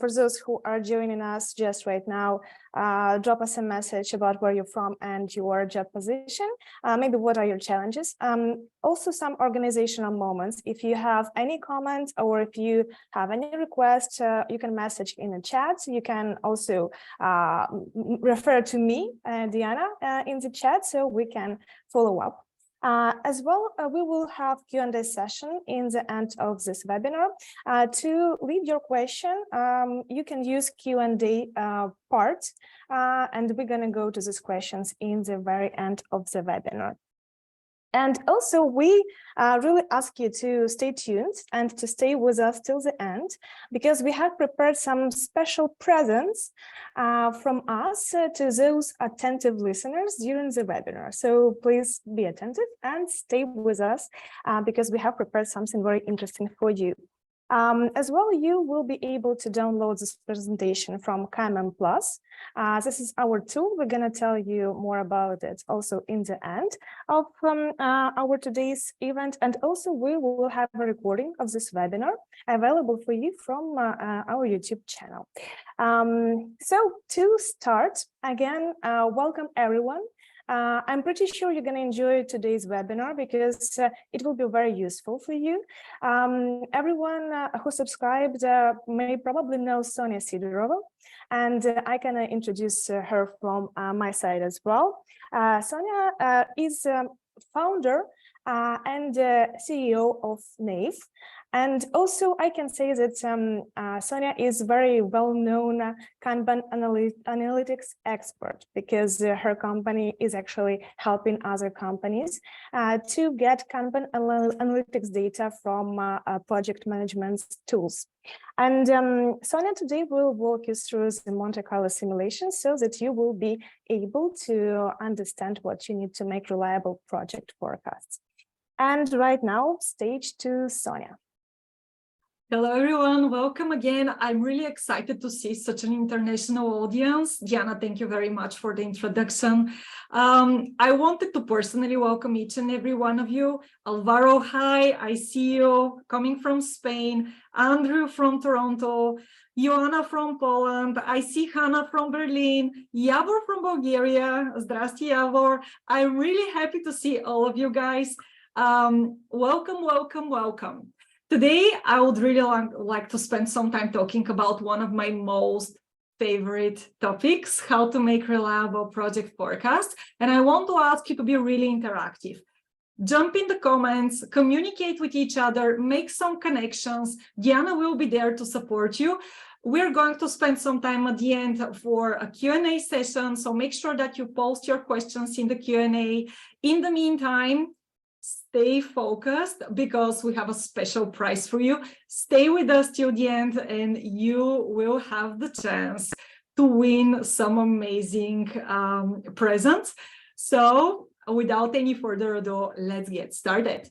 for those who are joining us just right now, drop us a message about where you're from and your job position. Maybe what are your challenges? Also some organizational moments. If you have any comments or if you have any requests, you can message in the chat. You can also refer to me, Diana, in the chat so we can follow up. As well, we will have Q&A session in the end of this webinar. To leave your question, you can use Q&A part, and we're going to go to these questions in the very end of the webinar. And also, we really ask you to stay tuned and to stay with us till the end, because we have prepared some special presents from us to those attentive listeners during the webinar. So please be attentive and stay with us because we have prepared something very interesting for you. As well, you will be able to download this presentation from KMM Plus. This is our tool. We're going to tell you more about it also in the end of our today's event. And also, we will have a recording of this webinar available for you from our YouTube channel. So to start, again, welcome everyone. I'm pretty sure you're going to enjoy today's webinar because it will be very useful for you. Everyone who subscribed may probably know Sonya Siderova, and I can introduce her from my side as well. Sonya is founder and CEO of Nave. And also, I can say that Sonya is very well-known Kanban Analytics Expert because her company is actually helping other companies to get Kanban Analytics data from project management tools. And Sonya today will walk you through the Monte Carlo simulation so that you will be able to understand what you need to make reliable project forecasts. And right now, stage to Sonya. Hello, everyone. Welcome again. I'm really excited to see such an international audience. Diana, thank you very much for the introduction. I wanted to personally welcome each and every one of you. Alvaro, hi, I see you coming from Spain. Andrew from Toronto. Joanna from Poland. I see Hannah from Berlin. Javor from Bulgaria. Zdrasti, Javor. I'm really happy to see all of you guys. Welcome, welcome, welcome. Today, I would really like to spend some time talking about one of my most favorite topics, how to make reliable project forecasts. And I want to ask you to be really interactive. Jump in the comments, communicate with each other, make some connections. Diana will be there to support you. We're going to spend some time at the end for a Q&A session. So make sure that you post your questions in the Q&A. In the meantime, stay focused because we have a special prize for you. Stay with us till the end and you will have the chance to win some amazing presents. So without any further ado, let's get started.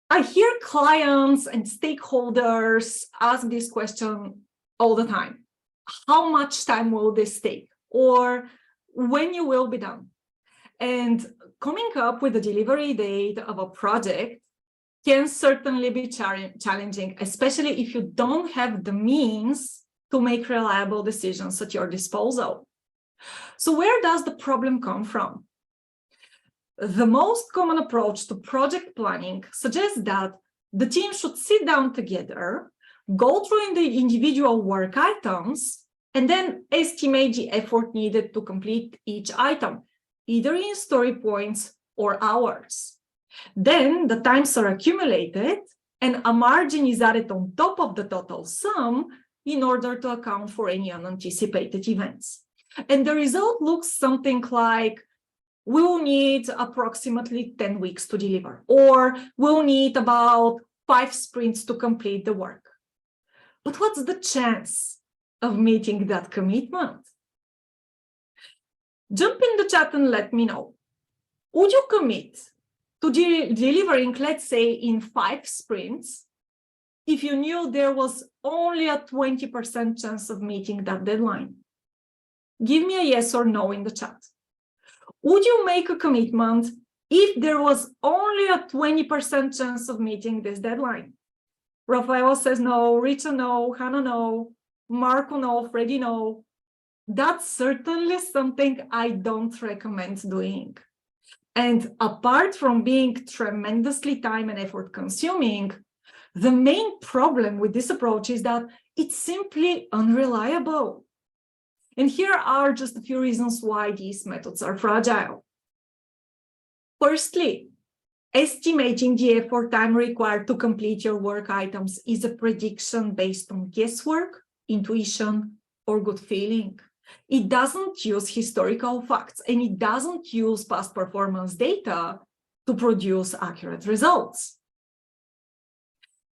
I hear clients and stakeholders ask this question all the time. How much time will this take? Or when you will be done? And coming up with the delivery date of a project can certainly be challenging, especially if you don't have the means to make reliable decisions at your disposal. So where does the problem come from? The most common approach to project planning suggests that the team should sit down together, go through the individual work items, and then estimate the effort needed to complete each item, either in story points or hours. Then the times are accumulated and a margin is added on top of the total sum in order to account for any unanticipated events. And the result looks something like, we'll need approximately 10 weeks to deliver, or we'll need about 5 sprints to complete the work. But what's the chance of meeting that commitment? Jump in the chat and let me know. Would you commit to delivering, let's say, in 5 sprints if you knew there was only a 20% chance of meeting that deadline? Give me a yes or no in the chat. Would you make a commitment if there was only a 20% chance of meeting this deadline? Rafaela says no, Rita no, Hannah no, Marco no, Freddie no. That's certainly something I don't recommend doing. And apart from being tremendously time and effort consuming, the main problem with this approach is that it's simply unreliable. And here are just a few reasons why these methods are fragile. Firstly, estimating the effort time required to complete your work items is a prediction based on guesswork, intuition, or good feeling. It doesn't use historical facts, and it doesn't use past performance data to produce accurate results.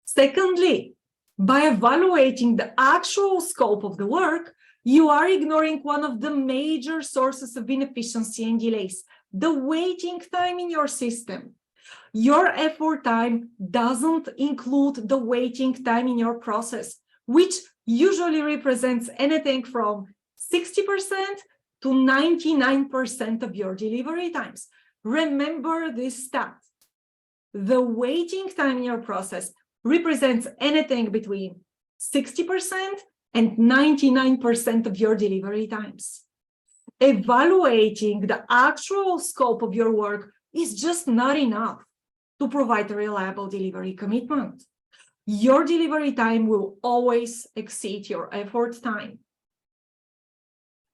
Secondly, by evaluating the actual scope of the work, you are ignoring one of the major sources of inefficiency and delays, the waiting time in your system. Your effort time doesn't include the waiting time in your process, which usually represents anything from 60% to 99% of your delivery times. Remember this stat. The waiting time in your process represents anything between 60% and 99% of your delivery times. Evaluating the actual scope of your work is just not enough to provide a reliable delivery commitment. Your delivery time will always exceed your effort time.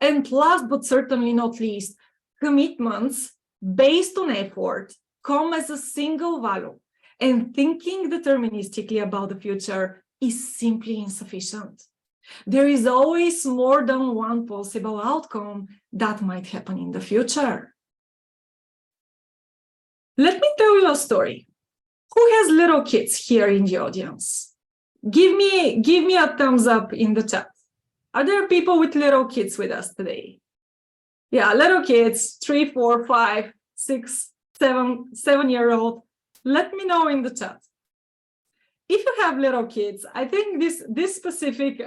And last but certainly not least, commitments based on effort come as a single value, and thinking deterministically about the future is simply insufficient. There is always more than one possible outcome that might happen in the future. Let me tell you a story. Who has little kids here in the audience? Give me a thumbs up in the chat. Are there people with little kids with us today? Yeah, little kids, 3, 4, 5, 6, 7-year-old. Let me know in the chat. If you have little kids, I think this specific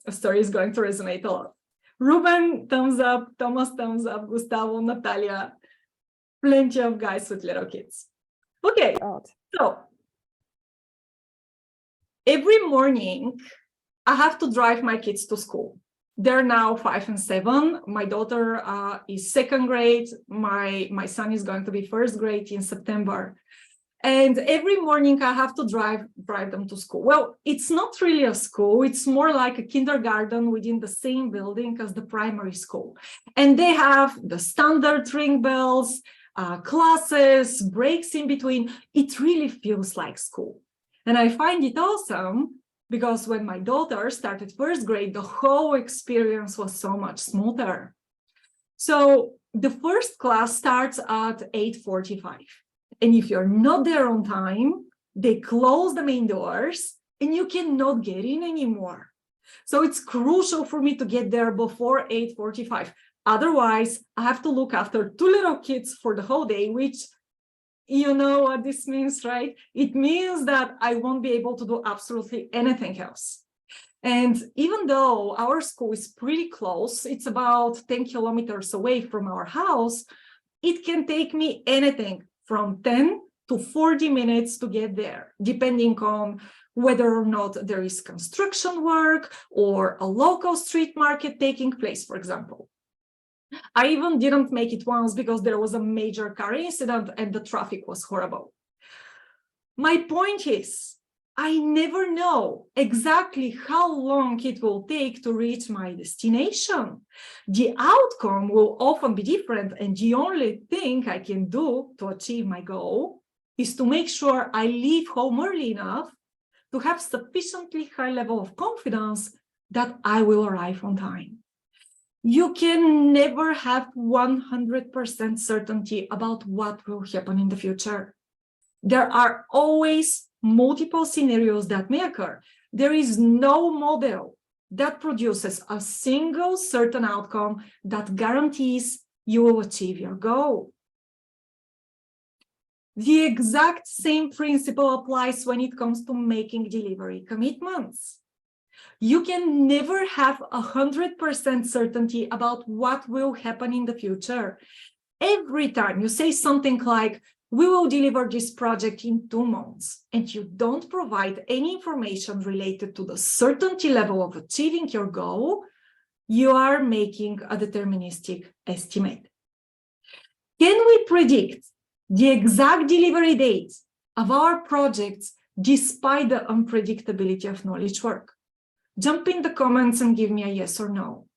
story is going to resonate a lot. Ruben, thumbs up. Thomas, thumbs up. Gustavo, Natalia, plenty of guys with little kids. Okay, so every morning I have to drive my kids to school. They're now 5 and 7. My daughter is 2nd grade. My son is going to be 1st grade in September. And every morning I have to drive them to school. Well, it's not really a school. It's more like a kindergarten within the same building as the primary school. And they have the standard ring bells, classes, breaks in between. It really feels like school. And I find it awesome because when my daughter started 1st grade, the whole experience was so much smoother. So the first class starts at 8:45. And if you're not there on time, they close the main doors and you cannot get in anymore. So it's crucial for me to get there before 8:45. Otherwise, I have to look after 2 little kids for the whole day, which you know what this means, right? It means that I won't be able to do absolutely anything else. And even though our school is pretty close, it's about 10 kilometers away from our house, it can take me anything from 10 to 40 minutes to get there, depending on whether or not there is construction work or a local street market taking place, for example. I even didn't make it once because there was a major car incident and the traffic was horrible. My point is, I never know exactly how long it will take to reach my destination. The outcome will often be different, and the only thing I can do to achieve my goal is to make sure I leave home early enough to have sufficiently high level of confidence that I will arrive on time. You can never have 100% certainty about what will happen in the future. There are always multiple scenarios that may occur. There is no model that produces a single certain outcome that guarantees you will achieve your goal. The exact same principle applies when it comes to making delivery commitments. You can never have 100% certainty about what will happen in the future. Every time you say something like, we will deliver this project in 2 months, and you don't provide any information related to the certainty level of achieving your goal, you are making a deterministic estimate. Can we predict the exact delivery dates of our projects despite the unpredictability of knowledge work? Jump in the comments and give me a yes or no.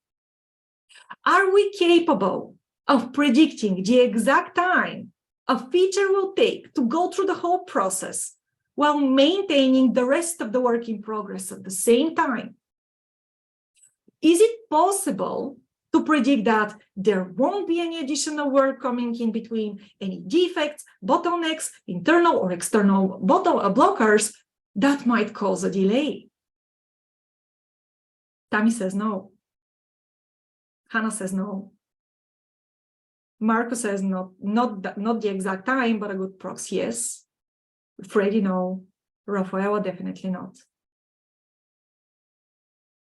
Are we capable of predicting the exact time a feature will take to go through the whole process while maintaining the rest of the work in progress at the same time? Is it possible to predict that there won't be any additional work coming in between, any defects, bottlenecks, internal or external blockers that might cause a delay? Tammy says no. Hannah says no. Marco says not the exact time, but a good proxy, yes. Freddie, no. Rafaela, definitely not.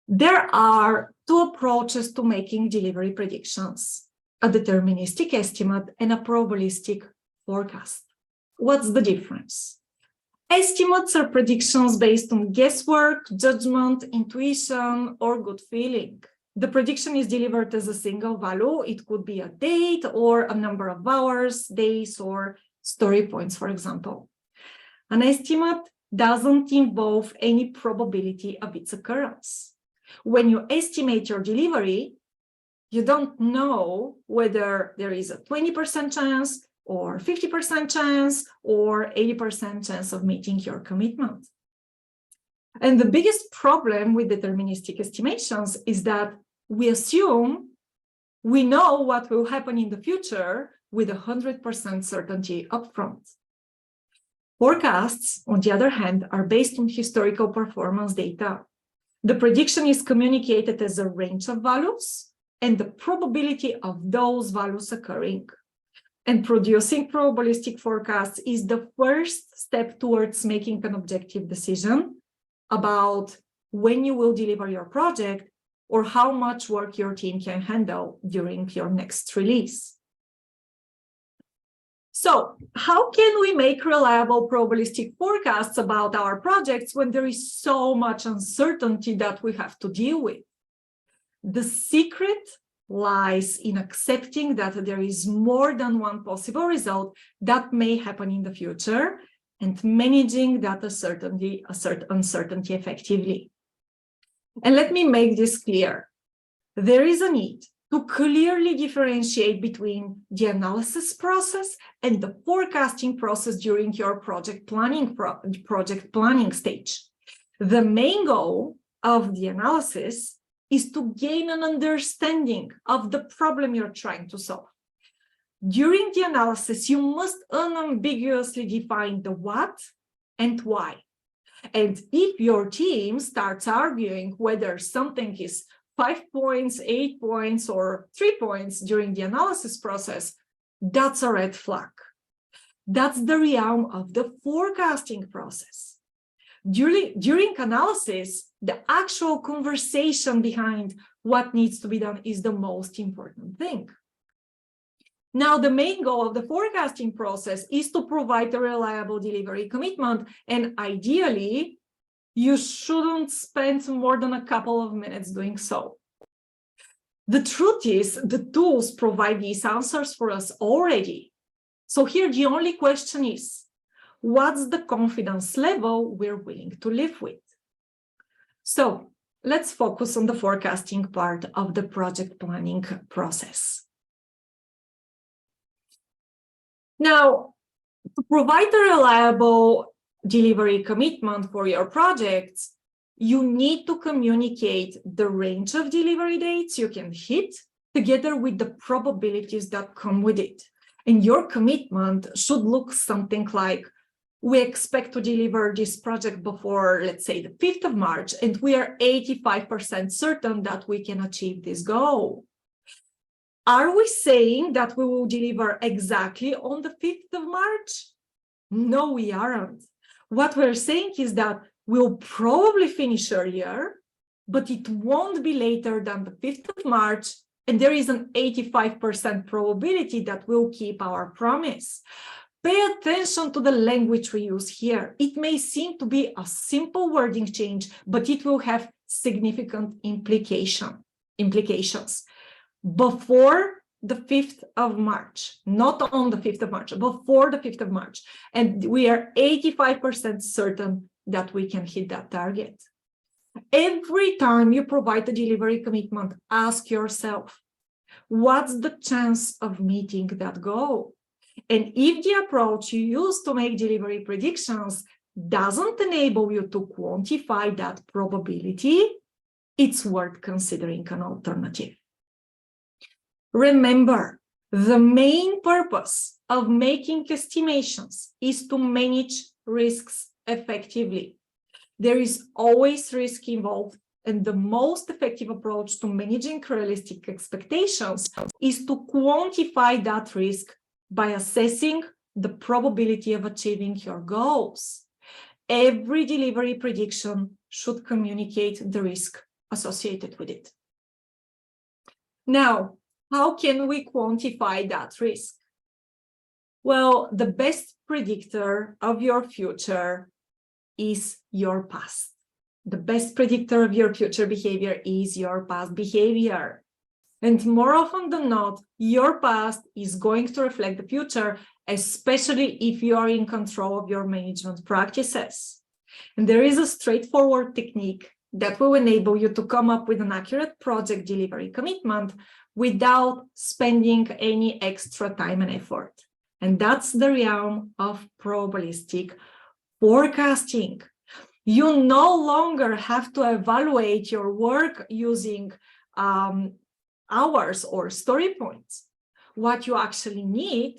There are 2 approaches to making delivery predictions: a deterministic estimate and a probabilistic forecast. What's the difference? Estimates are predictions based on guesswork, judgment, intuition, or gut feeling. The prediction is delivered as a single value. It could be a date or a number of hours, days, or story points, for example. An estimate doesn't involve any probability of its occurrence. When you estimate your delivery, you don't know whether there is a 20% chance or 50% chance or 80% chance of meeting your commitment. And the biggest problem with deterministic estimations is that we assume we know what will happen in the future with 100% certainty upfront. Forecasts, on the other hand, are based on historical performance data. The prediction is communicated as a range of values and the probability of those values occurring. And producing probabilistic forecasts is the first step towards making an objective decision about when you will deliver your project or how much work your team can handle during your next release. So, how can we make reliable probabilistic forecasts about our projects when there is so much uncertainty that we have to deal with? The secret lies in accepting that there is more than one possible result that may happen in the future and managing that uncertainty effectively. And let me make this clear. There is a need to clearly differentiate between the analysis process and the forecasting process during your project planning stage. The main goal of the analysis is to gain an understanding of the problem you're trying to solve. During the analysis, you must unambiguously define the what and why. And if your team starts arguing whether something is 5 points, 8 points, or 3 points during the analysis process, that's a red flag. That's the realm of the forecasting process. During analysis, the actual conversation behind what needs to be done is the most important thing. Now, the main goal of the forecasting process is to provide a reliable delivery commitment, and ideally, you shouldn't spend more than a couple of minutes doing so. The truth is, the tools provide these answers for us already. So here, the only question is, what's the confidence level we're willing to live with? So let's focus on the forecasting part of the project planning process. Now, to provide a reliable delivery commitment for your projects, you need to communicate the range of delivery dates you can hit together with the probabilities that come with it. And your commitment should look something like, we expect to deliver this project before, let's say, the 5th of March, and we are 85% certain that we can achieve this goal. Are we saying that we will deliver exactly on the 5th of March? No, we aren't. What we're saying is that we'll probably finish earlier, but it won't be later than the 5th of March, and there is an 85% probability that we'll keep our promise. Pay attention to the language we use here. It may seem to be a simple wording change, but it will have significant implications. Before the 5th of March, not on the 5th of March, before the 5th of March. And we are 85% certain that we can hit that target. Every time you provide a delivery commitment, ask yourself, what's the chance of meeting that goal? And if the approach you use to make delivery predictions doesn't enable you to quantify that probability, it's worth considering an alternative. Remember, the main purpose of making estimations is to manage risks effectively. There is always risk involved, and the most effective approach to managing realistic expectations is to quantify that risk by assessing the probability of achieving your goals. Every delivery prediction should communicate the risk associated with it. Now, how can we quantify that risk? Well, the best predictor of your future is your past. The best predictor of your future behavior is your past behavior. And more often than not, your past is going to reflect the future, especially if you are in control of your management practices. And there is a straightforward technique that will enable you to come up with an accurate project delivery commitment without spending any extra time and effort. And that's the realm of probabilistic forecasting. You no longer have to evaluate your work using hours or story points. What you actually need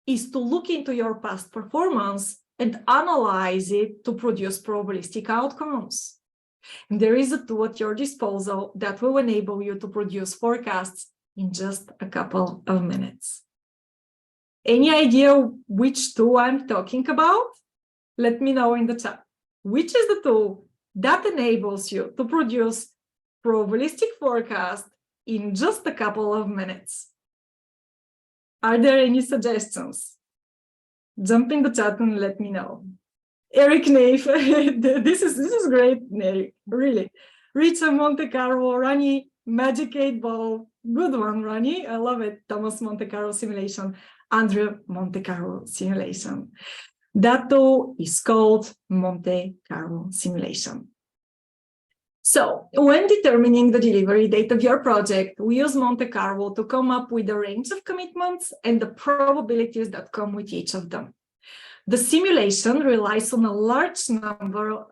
is to look into your past performance and analyze it to produce probabilistic outcomes. And there is a tool at your disposal that will enable you to produce forecasts in just a couple of minutes. Any idea which tool I'm talking about? Let me know in the chat. Which is the tool that enables you to produce probabilistic forecast in just a couple of minutes? Are there any suggestions? Jump in the chat and let me know. Eric Nave, this is great, Eric, really. Richa Monte Carlo, Rani, Magic 8 Ball, good one, Rani, I love it. Thomas Monte Carlo simulation, Andrew Monte Carlo simulation. That tool is called Monte Carlo simulation. So when determining the delivery date of your project, we use Monte Carlo to come up with a range of commitments and the probabilities that come with each of them. The simulation relies on a large number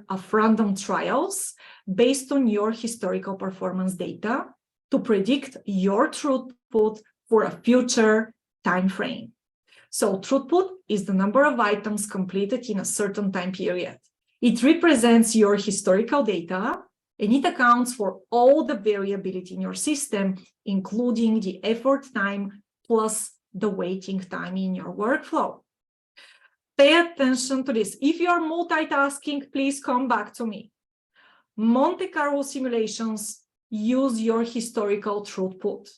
of random trials based on your historical performance data to predict your throughput for a future time frame. So throughput is the number of items completed in a certain time period. It represents your historical data, and it accounts for all the variability in your system, including the effort time plus the waiting time in your workflow. Pay attention to this. If you are multitasking, please come back to me. Monte Carlo simulations use your historical throughput.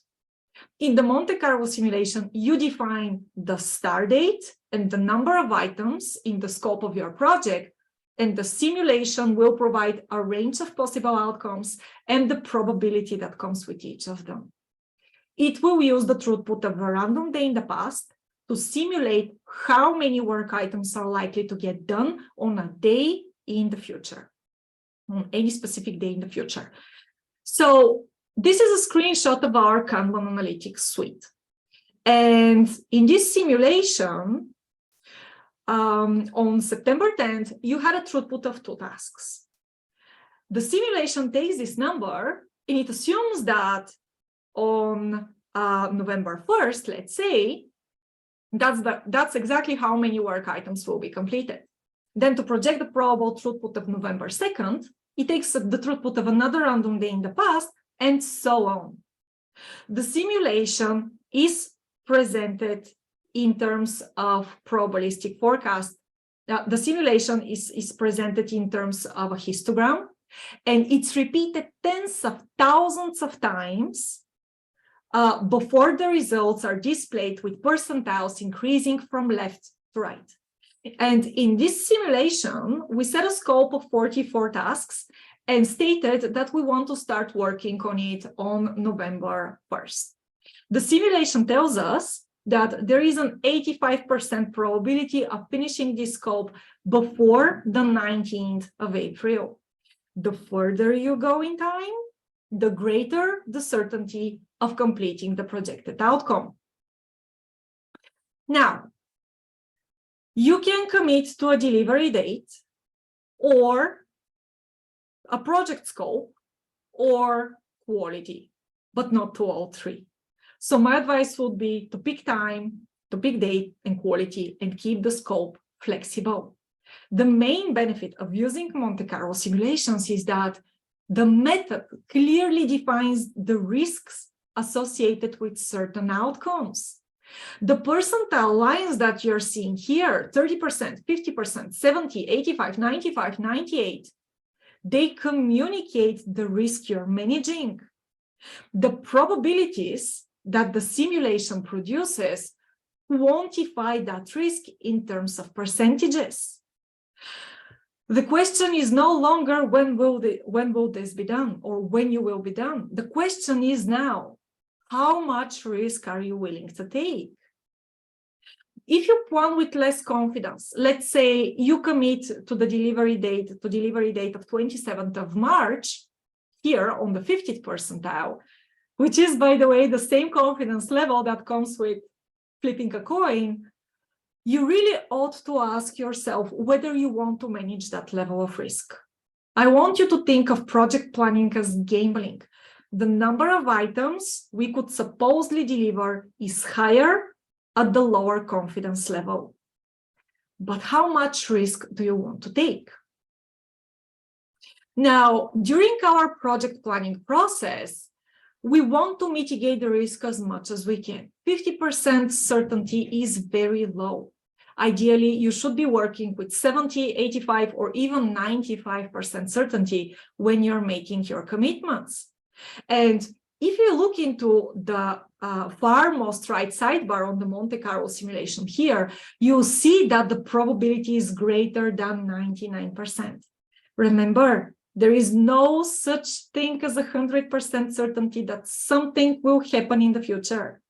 In the Monte Carlo simulation, you define the start date and the number of items in the scope of your project, and the simulation will provide a range of possible outcomes and the probability that comes with each of them. It will use the throughput of a random day in the past to simulate how many work items are likely to get done on a day in the future, on any specific day in the future. So this is a screenshot of our Kanban Analytics suite. And in this simulation, on September 10th, you had a throughput of 2 tasks. The simulation takes this number and it assumes that on November 1st, let's say, that's exactly how many work items will be completed. Then to project the probable throughput of November 2nd, it takes the throughput of another random day in the past, and so on. The simulation is presented in terms of probabilistic forecast. The simulation is presented in terms of a histogram, and it's repeated tens of thousands of times before the results are displayed with percentiles increasing from left to right. And in this simulation, we set a scope of 44 tasks and stated that we want to start working on it on November 1st. The simulation tells us that there is an 85% probability of finishing this scope before the 19th of April. The further you go in time, the greater the certainty of completing the projected outcome. Now, you can commit to a delivery date or a project scope or quality, but not to all three. So my advice would be to pick time, to pick date and quality, and keep the scope flexible. The main benefit of using Monte Carlo simulations is that the method clearly defines the risks associated with certain outcomes. The percentile lines that you're seeing here, 30%, 50%, 70, 85, 95, 98, they communicate the risk you're managing. The probabilities that the simulation produces quantify that risk in terms of percentages. The question is no longer when will this be done or when you will be done. The question is now, how much risk are you willing to take? If you plan with less confidence, let's say you commit to the delivery date of 27th of March, here on the 50th percentile, which is, by the way, the same confidence level that comes with flipping a coin, you really ought to ask yourself whether you want to manage that level of risk. I want you to think of project planning as gambling. The number of items we could supposedly deliver is higher at the lower confidence level. But how much risk do you want to take? Now, during our project planning process, we want to mitigate the risk as much as we can. 50% certainty is very low. Ideally, you should be working with 70, 85, or even 95% certainty when you're making your commitments. And if you look into the far most right sidebar on the Monte Carlo simulation here, you'll see that the probability is greater than 99%. Remember, there is no such thing as 100% certainty that something will happen in the future.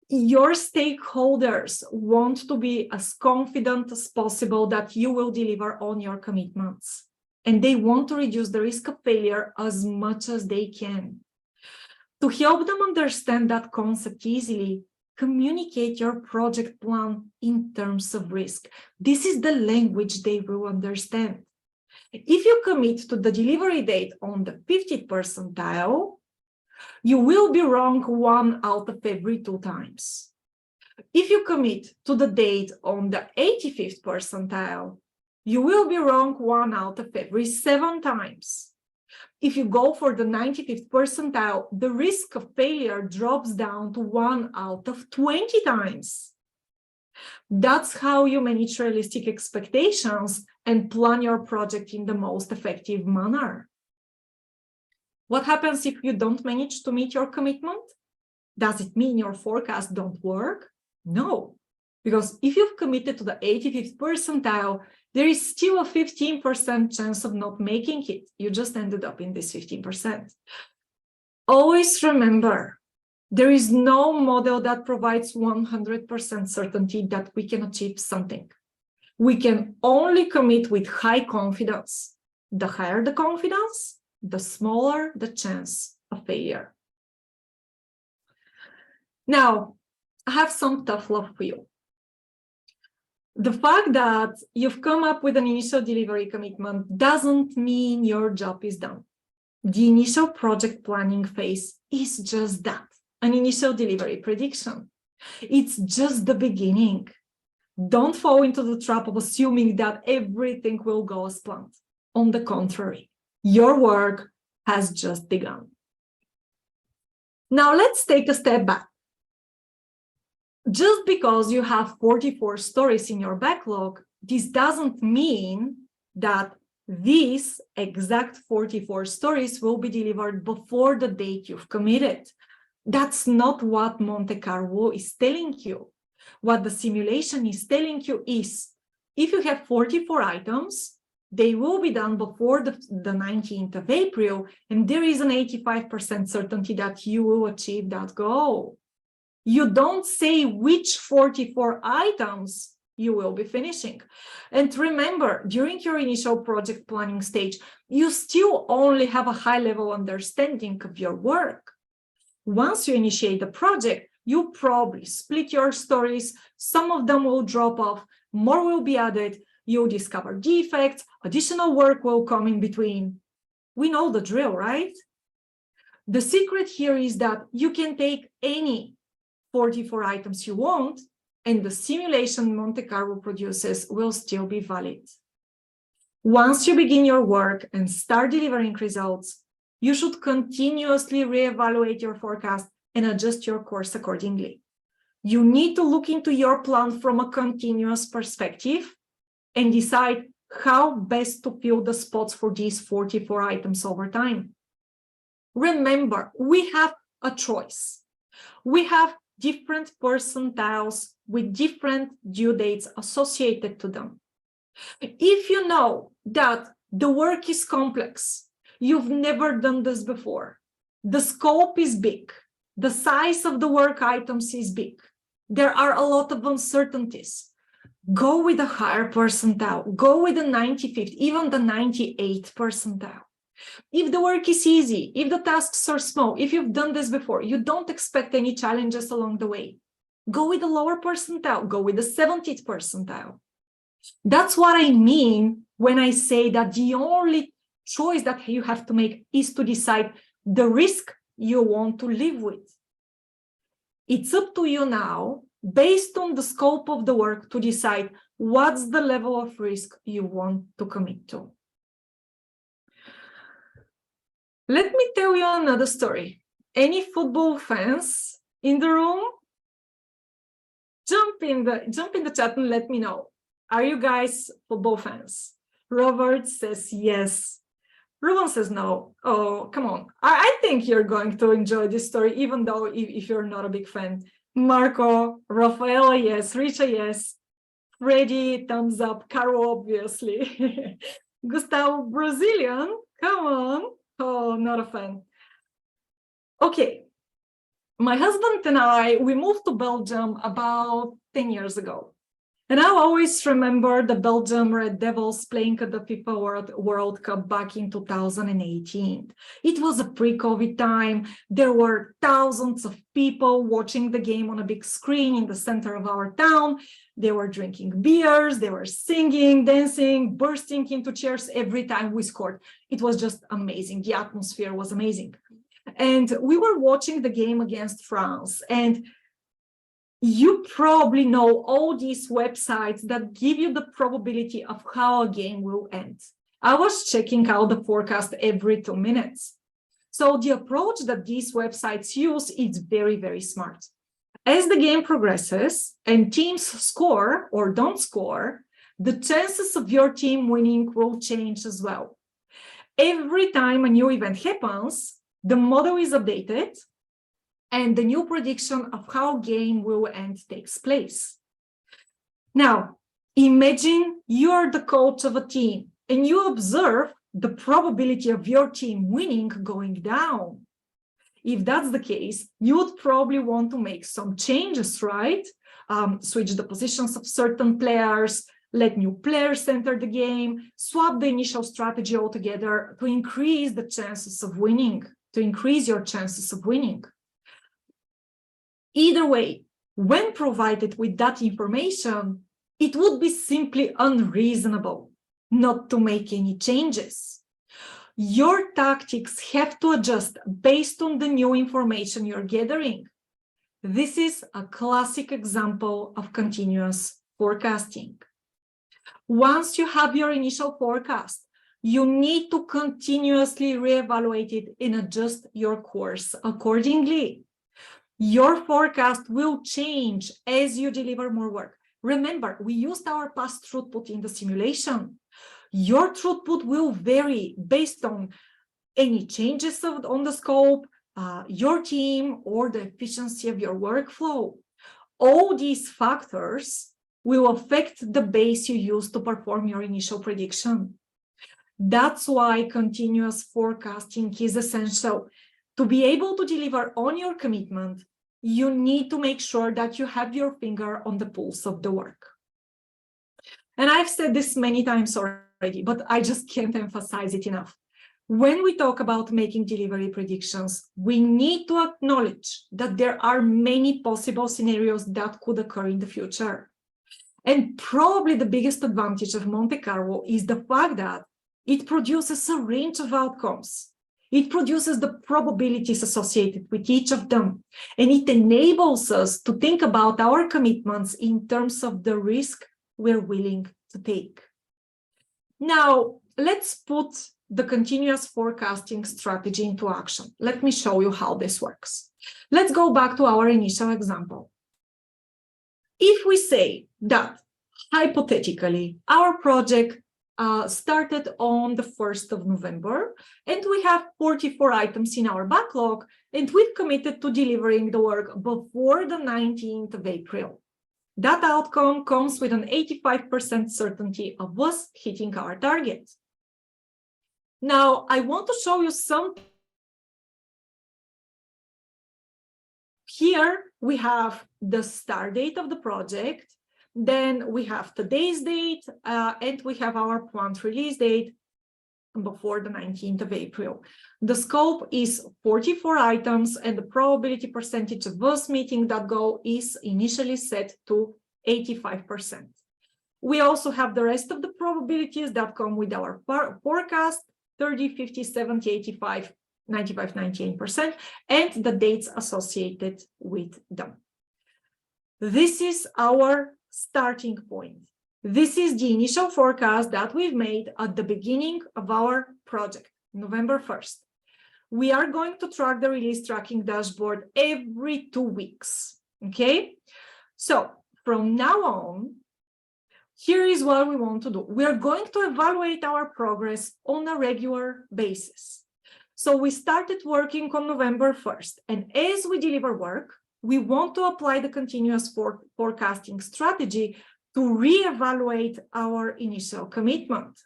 Your stakeholders want to be as confident as possible that you will deliver on your commitments. And they want to reduce the risk of failure as much as they can. To help them understand that concept easily, communicate your project plan in terms of risk. This is the language they will understand. If you commit to the delivery date on the 50th percentile, you will be wrong 1 out of every 2 times. If you commit to the date on the 85th percentile, you will be wrong 1 out of every 7 times. If you go for the 95th percentile, the risk of failure drops down to 1 out of 20 times. That's how you manage realistic expectations and plan your project in the most effective manner. What happens if you don't manage to meet your commitment? Does it mean your forecast don't work? No, because if you've committed to the 85th percentile, there is still a 15% chance of not making it. You just ended up in this 15%. Always remember, there is no model that provides 100% certainty that we can achieve something. We can only commit with high confidence. The higher the confidence, the smaller the chance of failure. Now, I have some tough love for you. The fact that you've come up with an initial delivery commitment doesn't mean your job is done. The initial project planning phase is just that, an initial delivery prediction. It's just the beginning. Don't fall into the trap of assuming that everything will go as planned. On the contrary, your work has just begun. Now let's take a step back. Just because you have 44 stories in your backlog, this doesn't mean that these exact 44 stories will be delivered before the date you've committed. That's not what Monte Carlo is telling you. What the simulation is telling you is, if you have 44 items, they will be done before the 19th of April, and there is an 85% certainty that you will achieve that goal. You don't say which 44 items you will be finishing. And remember, during your initial project planning stage, you still only have a high-level understanding of your work. Once you initiate the project, you probably split your stories. Some of them will drop off, more will be added. You'll discover defects, additional work will come in between. We know the drill, right? The secret here is that you can take any 44 items you want, and the simulation Monte Carlo produces will still be valid. Once you begin your work and start delivering results, you should continuously reevaluate your forecast and adjust your course accordingly. You need to look into your plan from a continuous perspective and decide how best to fill the spots for these 44 items over time. Remember, we have a choice. We have different percentiles with different due dates associated to them. If you know that the work is complex, you've never done this before, the scope is big, the size of the work items is big, there are a lot of uncertainties, go with a higher percentile, go with the 95th, even the 98th percentile. If the work is easy, if the tasks are small, if you've done this before, you don't expect any challenges along the way, go with the lower percentile, go with the 70th percentile. That's what I mean when I say that the only choice that you have to make is to decide the risk you want to live with. It's up to you now, based on the scope of the work, to decide what's the level of risk you want to commit to. Let me tell you another story. Any football fans in the room? Jump in the chat and let me know. Are you guys football fans? Robert says yes. Ruben says no. Oh, come on. I think you're going to enjoy this story, even though if you're not a big fan. Marco, Rafaela, yes. Richa, yes. Freddy, thumbs up. Carlo, obviously. Gustavo, Brazilian, come on. Oh, not a fan. Okay. My husband and I, we moved to Belgium about 10 years ago. And I always remember the Belgium Red Devils playing at the FIFA World Cup back in 2018. It was a pre-COVID time. There were thousands of people watching the game on a big screen in the center of our town. They were drinking beers, they were singing, dancing, bursting into cheers every time we scored. It was just amazing. The atmosphere was amazing. And we were watching the game against France, and you probably know all these websites that give you the probability of how a game will end. I was checking out the forecast every 2 minutes. So the approach that these websites use is very, very smart. As the game progresses and teams score or don't score, the chances of your team winning will change as well. Every time a new event happens, the model is updated, and the new prediction of how game will end takes place. Now, imagine you're the coach of a team and you observe the probability of your team winning going down. If that's the case, you would probably want to make some changes, right? Switch the positions of certain players, let new players enter the game, swap the initial strategy altogether to increase the chances of winning, to increase your chances of winning. Either way, when provided with that information, it would be simply unreasonable not to make any changes. Your tactics have to adjust based on the new information you're gathering. This is a classic example of continuous forecasting. Once you have your initial forecast, you need to continuously reevaluate it and adjust your course accordingly. Your forecast will change as you deliver more work. Remember, we used our past throughput in the simulation. Your throughput will vary based on any changes on the scope, your team or the efficiency of your workflow. All these factors will affect the base you use to perform your initial prediction. That's why continuous forecasting is essential. To be able to deliver on your commitment, you need to make sure that you have your finger on the pulse of the work. And I've said this many times already, but I just can't emphasize it enough. When we talk about making delivery predictions, we need to acknowledge that there are many possible scenarios that could occur in the future. And probably the biggest advantage of Monte Carlo is the fact that it produces a range of outcomes. It produces the probabilities associated with each of them, and it enables us to think about our commitments in terms of the risk we're willing to take. Now, let's put the continuous forecasting strategy into action. Let me show you how this works. Let's go back to our initial example. If we say that, hypothetically, our project started on the 1st of November, and we have 44 items in our backlog, and we've committed to delivering the work before the 19th of April. That outcome comes with an 85% certainty of us hitting our target. Now, I want to show you something. Here we have the start date of the project, then we have today's date, and we have our planned release date before the 19th of April. The scope is 44 items, and the probability percentage of us meeting that goal is initially set to 85%. We also have the rest of the probabilities that come with our forecast, 30, 50, 70, 85, 95, 98%, and the dates associated with them. This is our starting point. This is the initial forecast that we've made at the beginning of our project, November 1st. We are going to track the release tracking dashboard every 2 weeks, okay? So from now on, here is what we want to do. We are going to evaluate our progress on a regular basis. So we started working on November 1st, and as we deliver work, we want to apply the continuous forecasting strategy to reevaluate our initial commitment.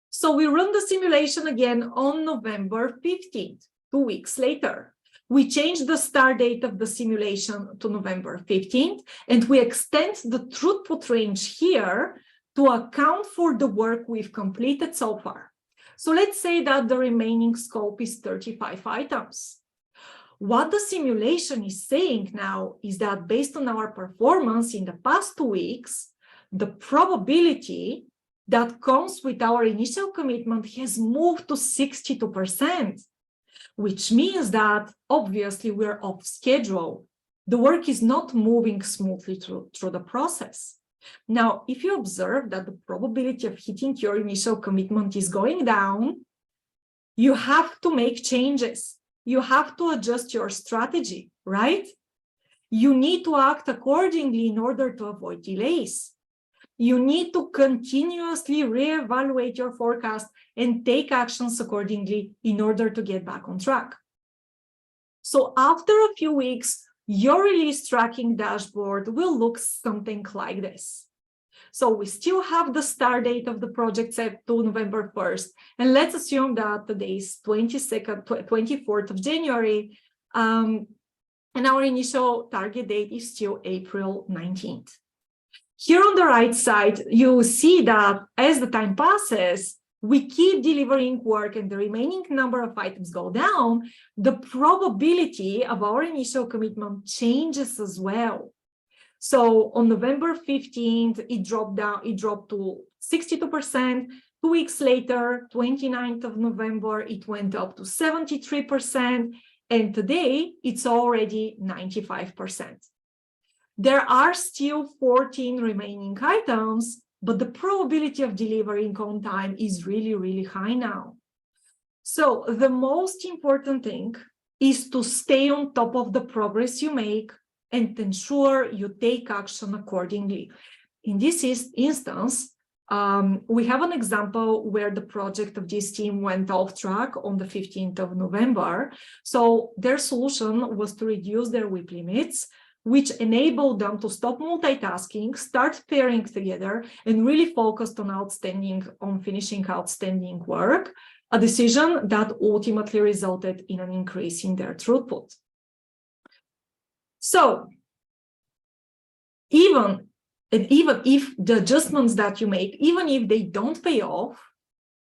So we run the simulation again on November 15th, 2 weeks later. We change the start date of the simulation to November 15th, and we extend the throughput range here to account for the work we've completed so far. So let's say that the remaining scope is 35 items. What the simulation is saying now is that based on our performance in the past 2 weeks, the probability that comes with our initial commitment has moved to 62%, which means that obviously we're off schedule. The work is not moving smoothly through the process. Now, if you observe that the probability of hitting your initial commitment is going down, you have to make changes. You have to adjust your strategy, right? You need to act accordingly in order to avoid delays. You need to continuously reevaluate your forecast and take actions accordingly in order to get back on track. So after a few weeks, your release tracking dashboard will look something like this. So we still have the start date of the project set to November 1st. And let's assume that today is 24th of January. And our initial target date is still April 19th. Here on the right side, you see that as the time passes, we keep delivering work and the remaining number of items go down. The probability of our initial commitment changes as well. So on November 15th, it dropped to 62%. 2 weeks later, 29th of November, it went up to 73%. And today, it's already 95%. There are still 14 remaining items, but the probability of delivering on time is really, really high now. So the most important thing is to stay on top of the progress you make and ensure you take action accordingly. In this instance, We have an example where the project of this team went off track on the 15th of November. So their solution was to reduce their WIP limits, which enabled them to stop multitasking, start pairing together, and really focused on finishing outstanding work, a decision that ultimately resulted in an increase in their throughput. So even if the adjustments that you make, even if they don't pay off,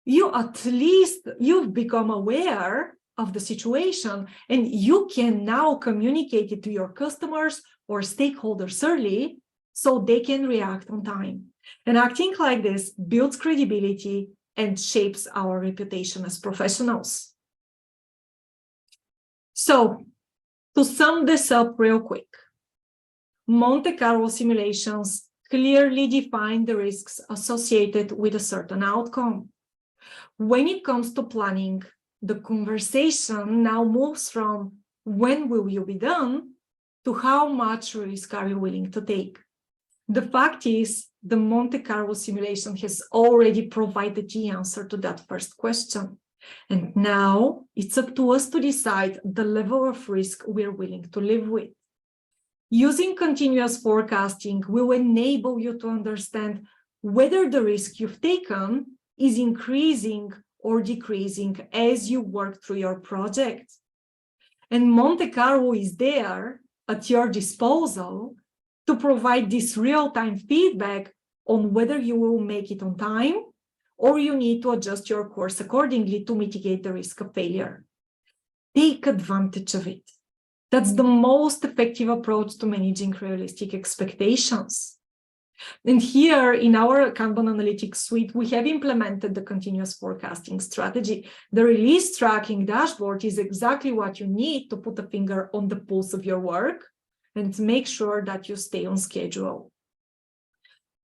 you've become aware of the situation, and you can now communicate it to your customers or stakeholders early so they can react on time. And acting like this builds credibility and shapes our reputation as professionals. So to sum this up real quick, Monte Carlo simulations clearly define the risks associated with a certain outcome. When it comes to planning, the conversation now moves from when will you be done to how much risk are you willing to take. The fact is, the Monte Carlo simulation has already provided the answer to that first question. And now it's up to us to decide the level of risk we're willing to live with. Using continuous forecasting will enable you to understand whether the risk you've taken is increasing or decreasing as you work through your project. And Monte Carlo is there at your disposal to provide this real-time feedback on whether you will make it on time or you need to adjust your course accordingly to mitigate the risk of failure. Take advantage of it. That's the most effective approach to managing realistic expectations. And here in our Kanban Analytics suite, we have implemented the continuous forecasting strategy. The release tracking dashboard is exactly what you need to put a finger on the pulse of your work and make sure that you stay on schedule.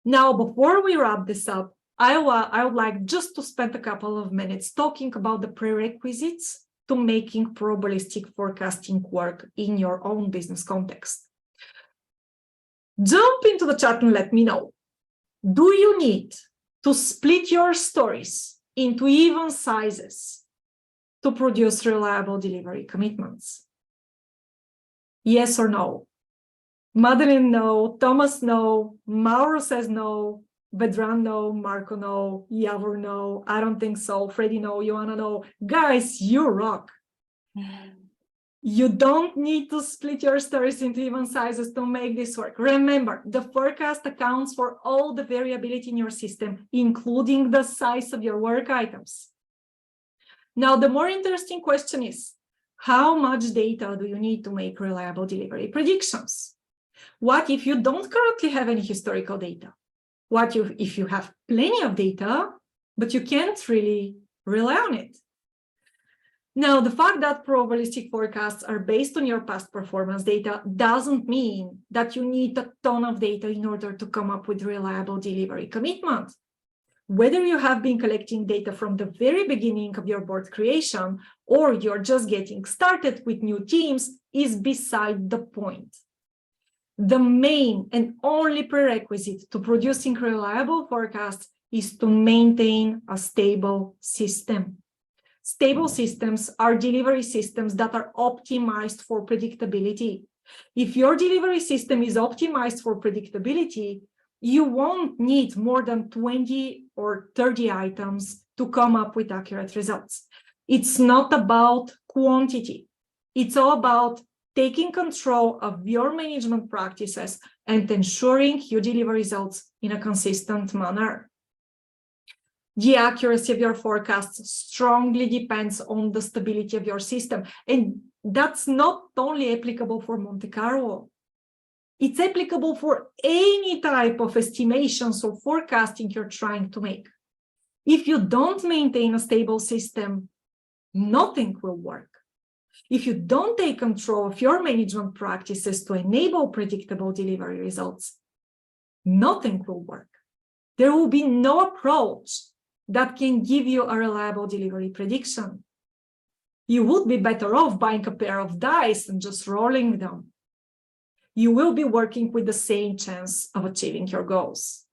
Now, before we wrap this up, I would like just to spend a couple of minutes talking about the prerequisites to making probabilistic forecasting work in your own business context. Jump into the chat and let me know. Do you need to split your stories into even sizes to produce reliable delivery commitments? Yes or no? Madeline, no. Thomas, no. Mauro says no. Vedran, no. Marco, no. Yavor, no. I don't think so. Freddy, no. Joanna, no. Guys, you rock. You don't need to split your stories into even sizes to make this work. Remember, the forecast accounts for all the variability in your system, including the size of your work items. Now, the more interesting question is, how much data do you need to make reliable delivery predictions? What if you don't currently have any historical data? What if you have plenty of data, but you can't really rely on it? Now, the fact that probabilistic forecasts are based on your past performance data doesn't mean that you need a ton of data in order to come up with reliable delivery commitment. Whether you have been collecting data from the very beginning of your board creation or you're just getting started with new teams is beside the point. The main and only prerequisite to producing reliable forecasts is to maintain a stable system. Stable systems are delivery systems that are optimized for predictability. If your delivery system is optimized for predictability, you won't need more than 20 or 30 items to come up with accurate results. It's not about quantity. It's all about taking control of your management practices and ensuring you deliver results in a consistent manner. The accuracy of your forecasts strongly depends on the stability of your system. And that's not only applicable for Monte Carlo. It's applicable for any type of estimations or forecasting you're trying to make. If you don't maintain a stable system, nothing will work. If you don't take control of your management practices to enable predictable delivery results, nothing will work. There will be no approach that can give you a reliable delivery prediction. You would be better off buying a pair of dice and just rolling them. You will be working with the same chance of achieving your goals.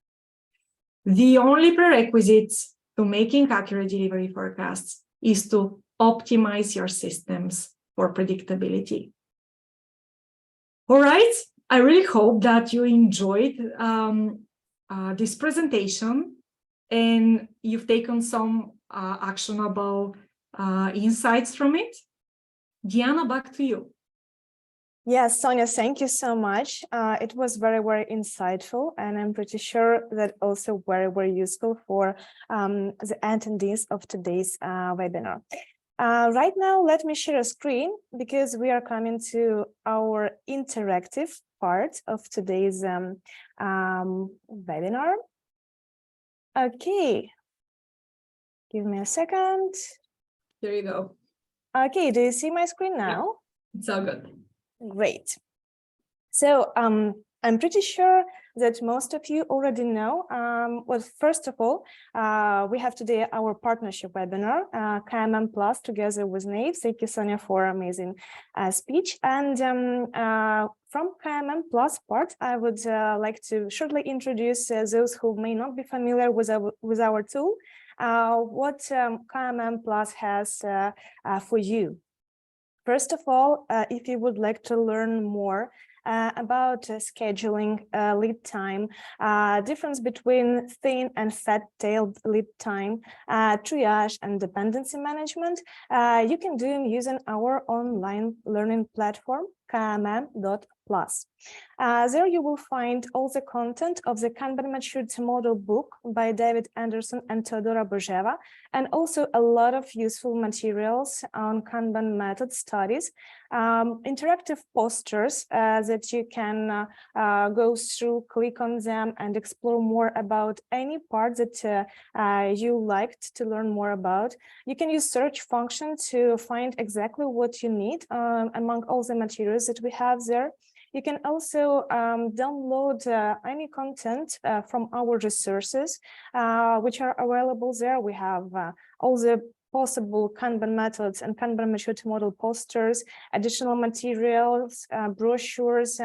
The only prerequisites to making accurate delivery forecasts is to optimize your systems for predictability. All right, I really hope that you enjoyed this presentation and you've taken some actionable insights from it. Diana, back to you. Yes, Sonia, thank you so much. It was very, very insightful, and I'm pretty sure that also very, very useful for the attendees of today's webinar. Right now, let me share a screen because we are coming to our interactive part of today's webinar. Okay, give me a second. There you go. Okay, do you see my screen now? Yeah, it's all good. Great. So I'm pretty sure that most of you already know. Well, first of all, we have today our partnership webinar, KMM Plus together with Nave. Thank you, Sonia, for amazing speech. And from KMM Plus part, I would like to shortly introduce those who may not be familiar with our tool, what KMM Plus has for you. First of all, if you would like to learn more about scheduling lead time, difference between thin and fat-tailed lead time, triage and dependency management, you can do them using our online learning platform, KMM.Plus. There you will find all the content of the Kanban Maturity Model book by David Anderson and Teodora Bojeva, and also a lot of useful materials on Kanban method studies, interactive posters that you can go through, click on them, and explore more about any part that you liked to learn more about. You can use search function to find exactly what you need among all the materials that we have there. You can also download any content from our resources, which are available there. We have all the possible Kanban methods and Kanban maturity model posters, additional materials, brochures,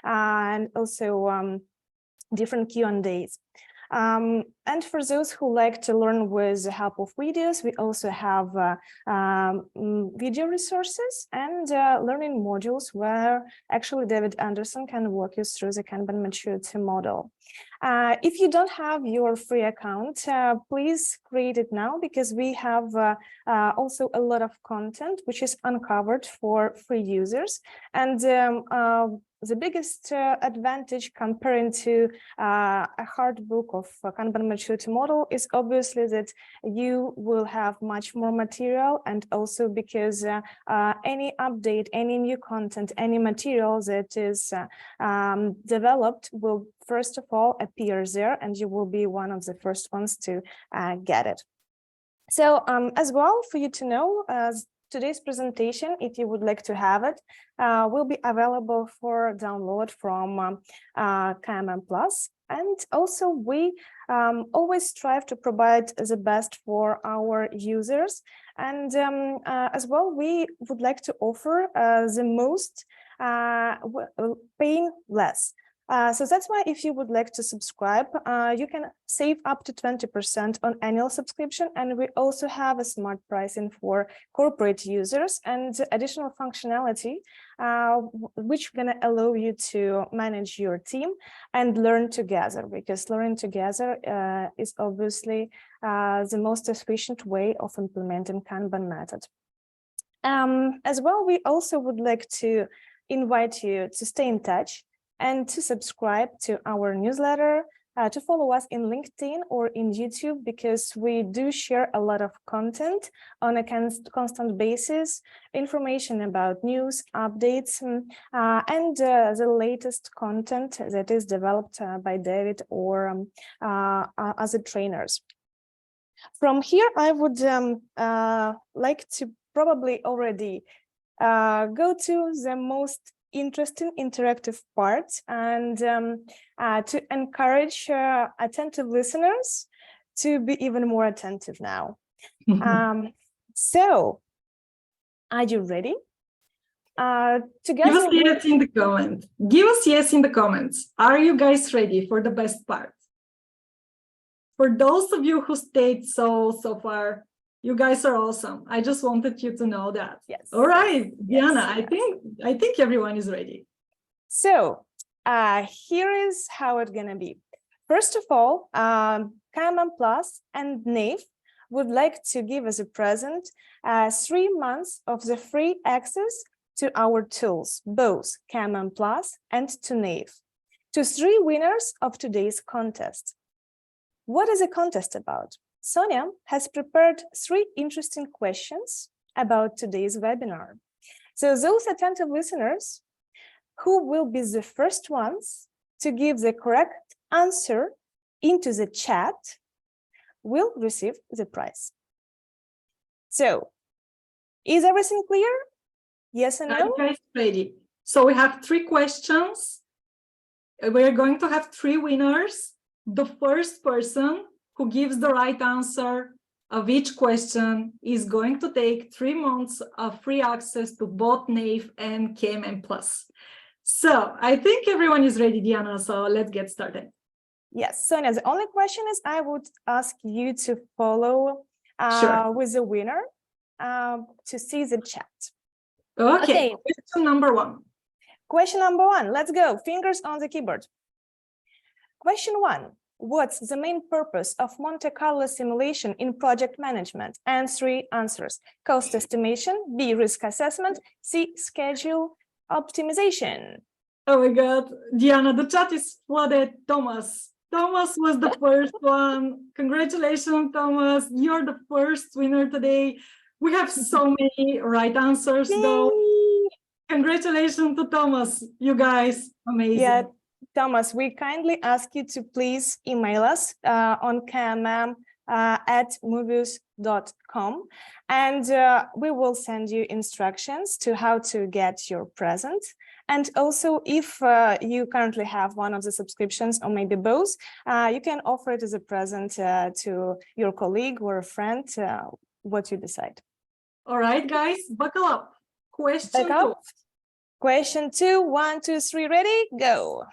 and also different Q&As. And for those who like to learn with the help of videos, we also have video resources and learning modules where actually David Anderson can walk you through the Kanban maturity model. If you don't have your free account, please create it now, because we have also a lot of content which is uncovered for free users. And the biggest advantage comparing to a hard book of Kanban maturity model is obviously that you will have much more material, and also because any update, any new content, any material that is developed will first of all appear there, and you will be one of the first ones to get it. So as well, for you to know, today's presentation, if you would like to have it, will be available for download from KMM Plus. And also we always strive to provide the best for our users. And as well, we would like to offer the most paying less. So that's why if you would like to subscribe, you can save up to 20% on annual subscription. And we also have a smart pricing for corporate users and additional functionality, which going to allow you to manage your team and learn together, because learning together is obviously the most efficient way of implementing Kanban method. As well, we also would like to invite you to stay in touch and to subscribe to our newsletter, to follow us in LinkedIn or in YouTube, because we do share a lot of content on a constant basis, information about news, updates, and the latest content that is developed by David or other trainers. From here, I would like to probably already go to the most interesting interactive part, and to encourage attentive listeners to be even more attentive now. So, are you ready? Give us yes in the comments. Give us yes in the comments. Are you guys ready for the best part? For those of you who stayed so far, you guys are awesome. I just wanted you to know that. Yes. All right, Yes. Diana, I think everyone is ready. So here is how it's gonna be. First of all, KMM Plus and Nave would like to give as a present 3 months of the free access to our tools, both KMM Plus and to Nave, to 3 winners of today's contest. What is a contest about? Sonya has prepared 3 interesting questions about today's webinar. So those attentive listeners who will be the first ones to give the correct answer into the chat will receive the prize. So, is everything clear? Yes and no? Are you guys ready? So we have 3 questions. We're going to have 3 winners. The first person who gives the right answer of each question is going to take 3 months of free access to both Nave and KMM Plus. So I think everyone is ready, Diana, so let's get started. Yes, Sonia, the only question is I would ask you to follow Sure. with the winner to see the chat. Okay, question number 1. Question number 1, let's go, fingers on the keyboard. Question 1, what's the main purpose of Monte Carlo simulation in project management? And 3 answers, cost estimation, B, risk assessment, C, schedule optimization. Oh my God, Diana, the chat is flooded. Thomas was the first one. Congratulations, Thomas. You're the first winner today. We have so many right answers, though. Congratulations to Thomas. You guys, amazing. Yeah, Thomas, we kindly ask you to please email us on kmm@movies.com, and we will send you instructions to how to get your present. And also, if you currently have one of the subscriptions or maybe both, you can offer it as a present to your colleague or a friend, what you decide. All right, guys, buckle up. Question 2. Question 2, 1, 2, 3, ready, go.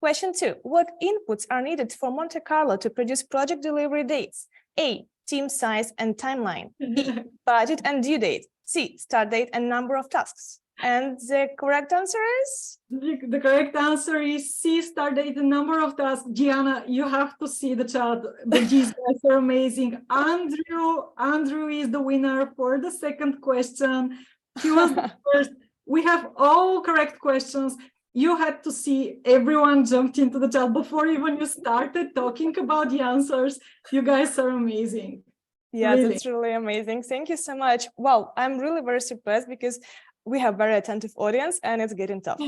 Question 2, what inputs are needed for Monte Carlo to produce project delivery dates? A, team size and timeline. B, budget and due date. C, start date and number of tasks. And the correct answer is? The correct answer is C, start date and number of tasks. Gianna, you have to see the chat. These guys are amazing. Andrew is the winner for the second question. He was the first. We have all correct questions. You had to see everyone jumped into the chat before even you started talking about the answers. You guys are amazing. Yeah, really. That's really amazing. Thank you so much. Well, I'm really very surprised because we have very attentive audience and it's getting tough.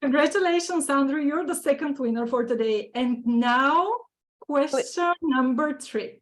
Congratulations, Andrew. You're the second winner for today. And now, question number 3.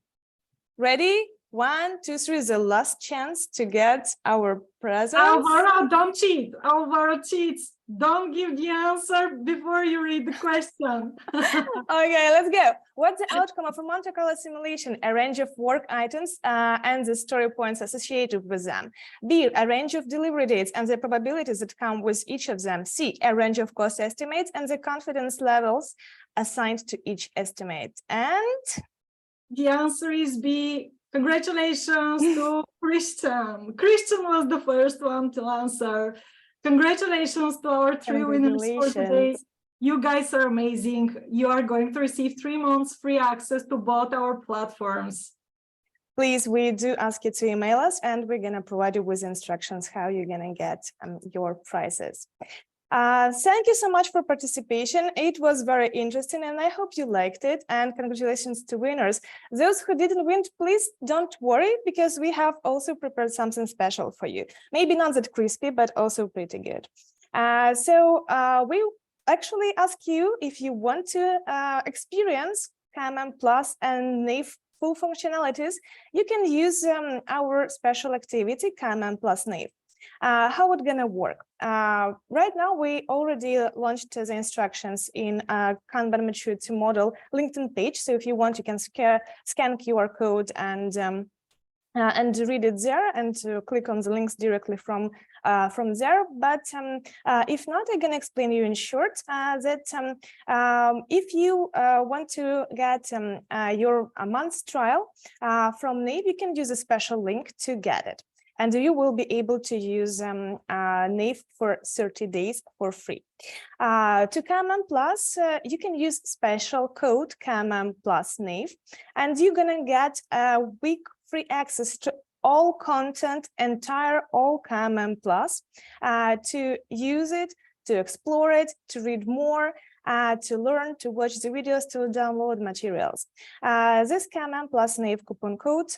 Ready? 1, 2, 3, the last chance to get our presents. Alvaro, don't cheat. Alvaro cheats. Don't give the answer before you read the question. Okay, let's go. What's the outcome of a Monte Carlo simulation? A range of work items and the story points associated with them. B, a range of delivery dates and the probabilities that come with each of them. C, a range of cost estimates and the confidence levels assigned to each estimate. And the answer is B. Congratulations to Christian. Christian was the first one to answer. Congratulations to our 3 winners for today. You guys are amazing. You are going to receive 3 months free access to both our platforms. Please, we do ask you to email us and we're going to provide you with instructions how you're going to get your prizes. Thank you so much for participation. It was very interesting and I hope you liked it, and congratulations to winners. Those who didn't win, please don't worry because we have also prepared something special for you. Maybe not that crispy, but also pretty good. We actually ask you if you want to experience KMM Plus and Nave full functionalities, you can use our special activity KMM Plus Nave. How it's gonna work? Right now, we already launched the instructions in Kanban Method to Model LinkedIn page. So if you want, you can scan QR code and and read it there and to click on the links directly from there. But if not, I'm going to explain you in short that if you want to get your month's trial from Nave, you can use a special link to get it. And you will be able to use Nave for 30 days for free. To KMM Plus, you can use special code KMM Plus Nave, and you're gonna get a week free access to all content, all KMM Plus, to use it, to explore it, to read more, to learn, to watch the videos, to download materials. This KMM Plus Nave coupon code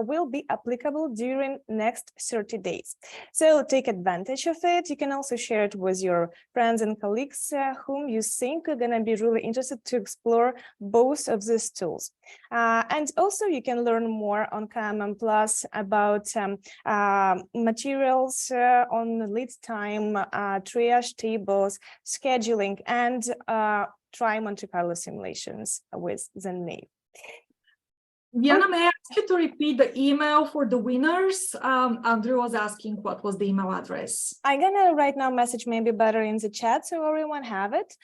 will be applicable during next 30 days. So take advantage of it. You can also share it with your friends and colleagues whom you think are going to be really interested to explore both of these tools. And also you can learn more on KMM Plus about materials on lead time, triage tables, scheduling, and try Monte Carlo simulations with the Nave. Diana, may I ask you to repeat the email for the winners? Andrew was asking what was the email address. I'm gonna right now message maybe better in the chat so everyone have it.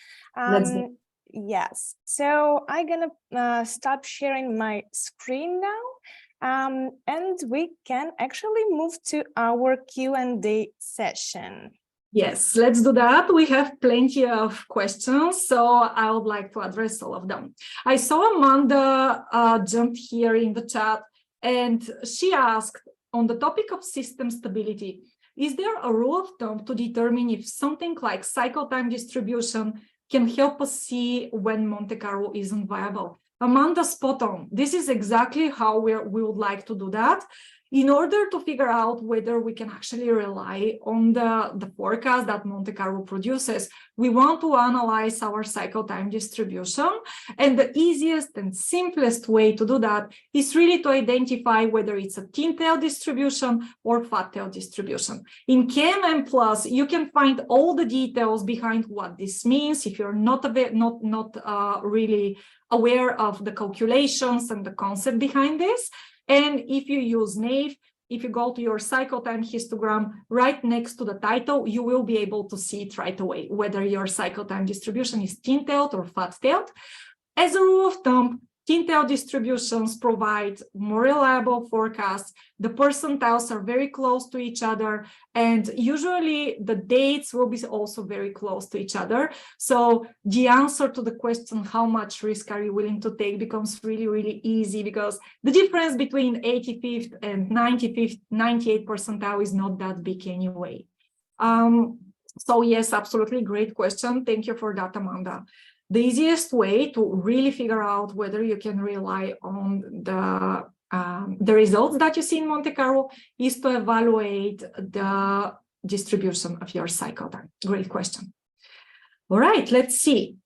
Yes, so I'm gonna stop sharing my screen now, and we can actually move to our Q&A session. Yes, let's do that. We have plenty of questions, so I would like to address all of them. I saw Amanda jumped here in the chat, and she asked, on the topic of system stability, is there a rule of thumb to determine if something like cycle time distribution can help us see when Monte Carlo isn't viable? Amanda, spot on. This is exactly how we would like to do that. In order to figure out whether we can actually rely on the forecast that Monte Carlo produces, we want to analyze our cycle time distribution. And the easiest and simplest way to do that is really to identify whether it's a thin tail distribution or fat tail distribution. In KMM Plus, you can find all the details behind what this means if you're not really aware of the calculations and the concept behind this. And if you use Nave, if you go to your cycle time histogram right next to the title, you will be able to see it right away, whether your cycle time distribution is thin-tailed or fat-tailed. As a rule of thumb, thin-tail distributions provide more reliable forecasts. The percentiles are very close to each other, and usually the dates will be also very close to each other. So the answer to the question, how much risk are you willing to take, becomes really, really easy, because the difference between 85th and 95th, 98th percentile is not that big anyway. So yes, absolutely great question. Thank you for that, Amanda. The easiest way to really figure out whether you can rely on the results that you see in Monte Carlo is to evaluate the distribution of your cycle time. Great question. All right, let's see.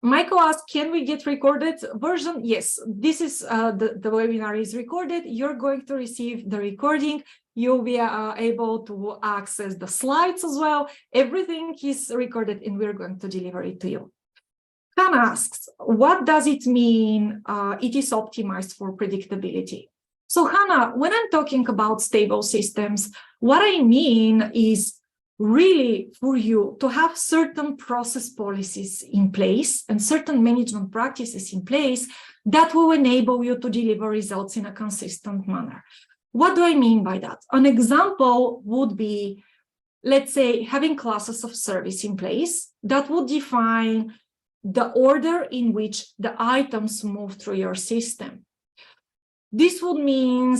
Michael asked, can we get recorded version? Yes, this is the webinar is recorded. You're going to receive the recording. You'll be able to access the slides as well. Everything is recorded and we're going to deliver it to you. Hannah asks, what does it mean it is optimized for predictability? So Hannah, when I'm talking about stable systems, what I mean is really for you to have certain process policies in place and certain management practices in place that will enable you to deliver results in a consistent manner. What do I mean by that? An example would be, let's say, having classes of service in place that would define the order in which the items move through your system. This would mean,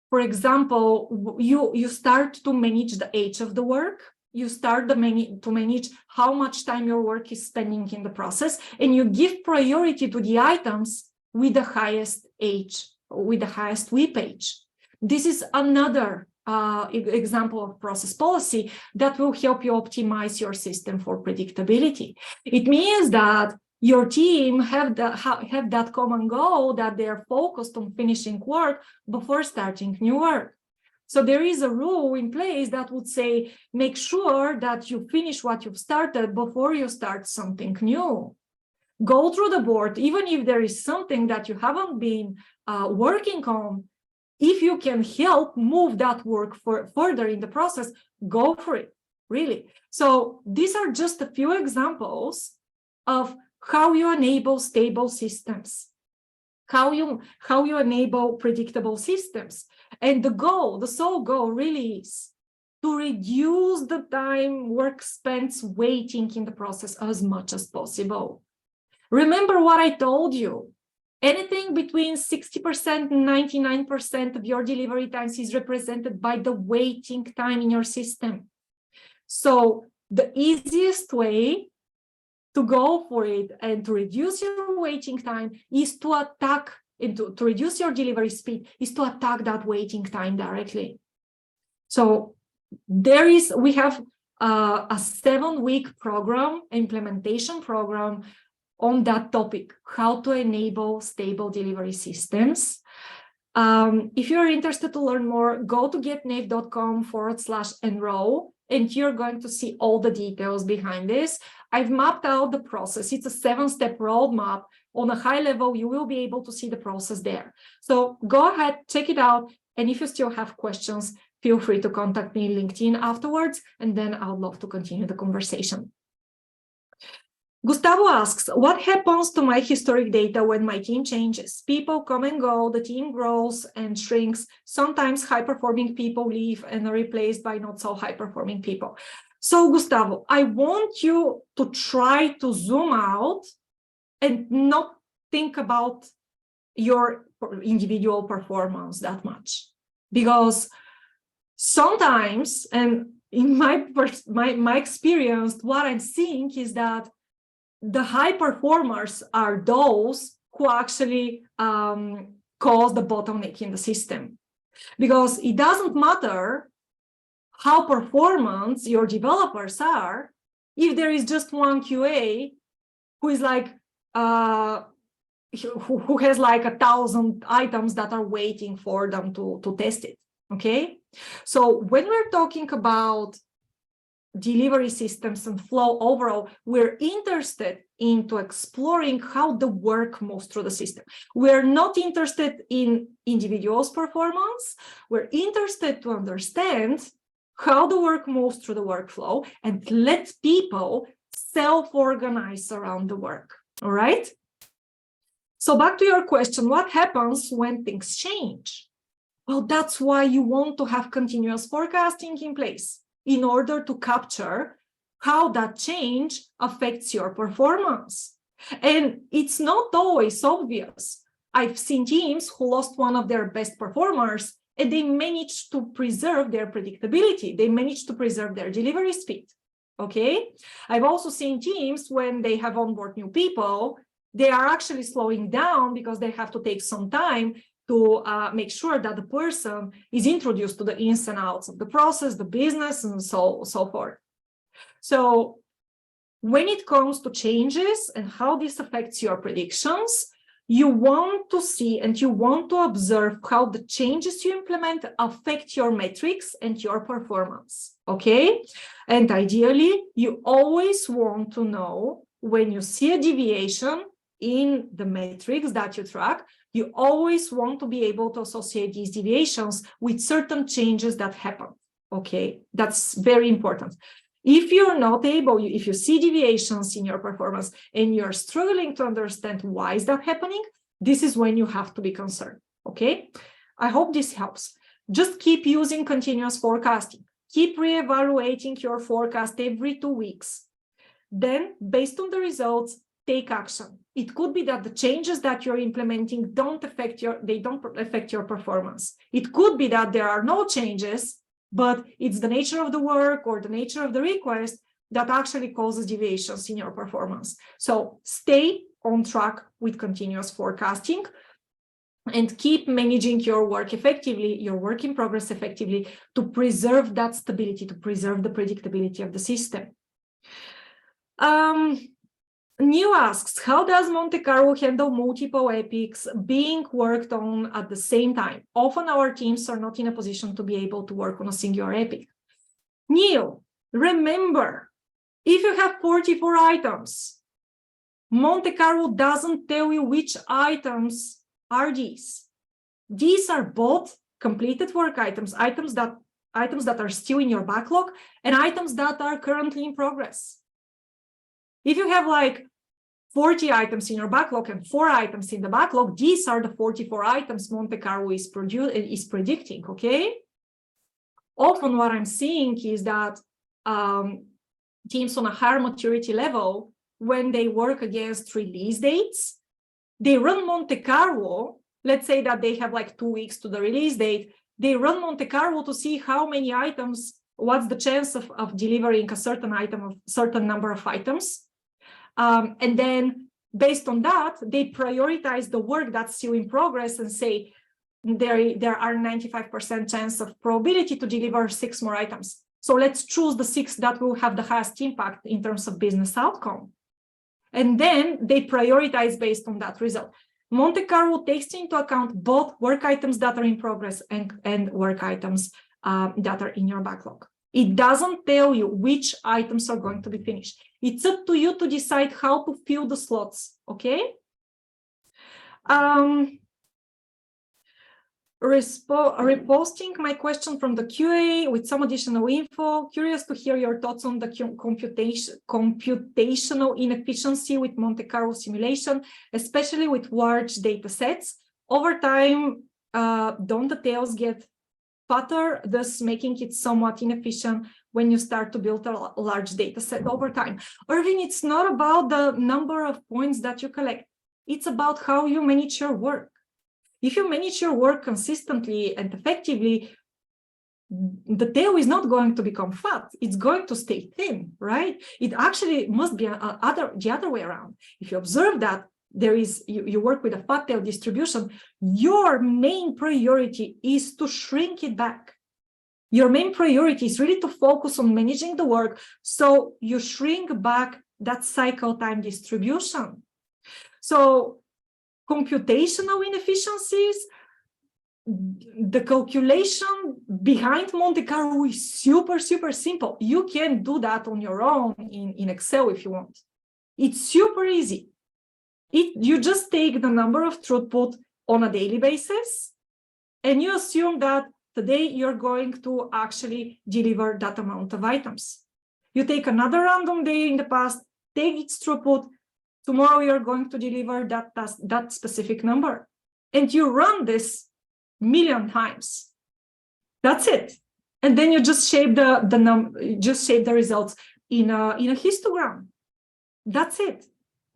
for example, you start to manage the age of the work. You start to manage how much time your work is spending in the process, and you give priority to the items with the highest age, with the highest WIP age. This is another example of process policy that will help you optimize your system for predictability. It means that your team have that common goal that they're focused on finishing work before starting new work. So there is a rule in place that would say, make sure that you finish what you've started before you start something new. Go through the board, even if there is something that you haven't been working on, if you can help move that work further in the process, go for it, really. So these are just a few examples of how you enable stable systems, how you enable predictable systems. And the sole goal really is to reduce the time work spent waiting in the process as much as possible. Remember what I told you. Anything between 60% and 99% of your delivery times is represented by the waiting time in your system. So the easiest way to go for it and to reduce your waiting time is to attack, and to reduce your delivery speed is to attack that waiting time directly. So we have a 7-week program, implementation program on that topic, how to enable stable delivery systems. If you're interested to learn more, go to getnave.com/enroll, and you're going to see all the details behind this. I've mapped out the process. It's a 7-step roadmap. On a high level, you will be able to see the process there. So go ahead, check it out. And if you still have questions, feel free to contact me on LinkedIn afterwards, and then I would love to continue the conversation. Gustavo asks, what happens to my historic data when my team changes? People come and go, the team grows and shrinks. Sometimes high-performing people leave and are replaced by not so high-performing people. So, Gustavo, I want you to try to zoom out and not think about your individual performance that much. Because sometimes, and in my experience, what I'm seeing is that the high performers are those who actually cause the bottleneck in the system. Because it doesn't matter how performant your developers are if there is just one QA who is like who has like 1,000 items that are waiting for them to test it. Okay, so when we're talking about delivery systems and flow overall, we're interested into exploring how the work moves through the system. We're not interested in individuals' performance. We're interested to understand how the work moves through the workflow and let people self-organize around the work. All right. So back to your question, what happens when things change? Well, that's why you want to have continuous forecasting in place, in order to capture how that change affects your performance. And it's not always obvious. I've seen teams who lost one of their best performers and they managed to preserve their predictability. They managed to preserve their delivery speed. Okay. I've also seen teams when they have onboard new people, they are actually slowing down because they have to take some time to make sure that the person is introduced to the ins and outs of the process, the business, and so forth. So when it comes to changes and how this affects your predictions, you want to see and you want to observe how the changes you implement affect your metrics and your performance, okay? And ideally, you always want to know when you see a deviation in the metrics that you track, you always want to be able to associate these deviations with certain changes that happen, okay? That's very important. If you're not able, if you see deviations in your performance and you're struggling to understand why is that happening, this is when you have to be concerned, okay? I hope this helps. Just keep using continuous forecasting. Keep reevaluating your forecast every 2 weeks. Then, based on the results, take action. It could be that the changes that you're implementing don't affect your performance. It could be that there are no changes, but it's the nature of the work or the nature of the request that actually causes deviations in your performance. So stay on track with continuous forecasting and keep managing your work effectively, your work in progress effectively, to preserve that stability, to preserve the predictability of the system. Neil asks, how does Monte Carlo handle multiple epics being worked on at the same time? Often our teams are not in a position to be able to work on a singular epic. Neil, remember, if you have 44 items, Monte Carlo doesn't tell you which items are these. These are both completed work items, items that are still in your backlog, and items that are currently in progress. If you have like 40 items in your backlog and 4 items in the backlog, these are the 44 items Monte Carlo is predicting, okay? Often what I'm seeing is that teams on a higher maturity level, when they work against release dates, they run Monte Carlo. Let's say that they have like 2 weeks to the release date. They run Monte Carlo to see how many items, what's the chance of delivering a certain item, a certain number of items. And then based on that, they prioritize the work that's still in progress and say, there are 95% chance of probability to deliver 6 more items. So let's choose the 6 that will have the highest impact in terms of business outcome. And then they prioritize based on that result. Monte Carlo takes into account both work items that are in progress and work items that are in your backlog. It doesn't tell you which items are going to be finished. It's up to you to decide how to fill the slots, okay? Reposting my question from the QA with some additional info. Curious to hear your thoughts on the computational inefficiency with Monte Carlo simulation, especially with large data sets. Over time, don't the tails get fatter, thus making it somewhat inefficient when you start to build a large data set over time? Irving, it's not about the number of points that you collect. It's about how you manage your work. If you manage your work consistently and effectively, the tail is not going to become fat. It's going to stay thin, right? It actually must be the other way around. If you observe that you work with a fat tail distribution, your main priority is to shrink it back. Your main priority is really to focus on managing the work, so you shrink back that cycle time distribution. So computational inefficiencies, the calculation behind Monte Carlo is super, super simple. You can do that on your own in Excel if you want. It's super easy. You just take the number of throughput on a daily basis, and you assume that today you're going to actually deliver that amount of items. You take another random day in the past, take its throughput. Tomorrow you're going to deliver that specific number, and you run this 1,000,000 times. That's it, and then you just shape the results in a histogram. That's it.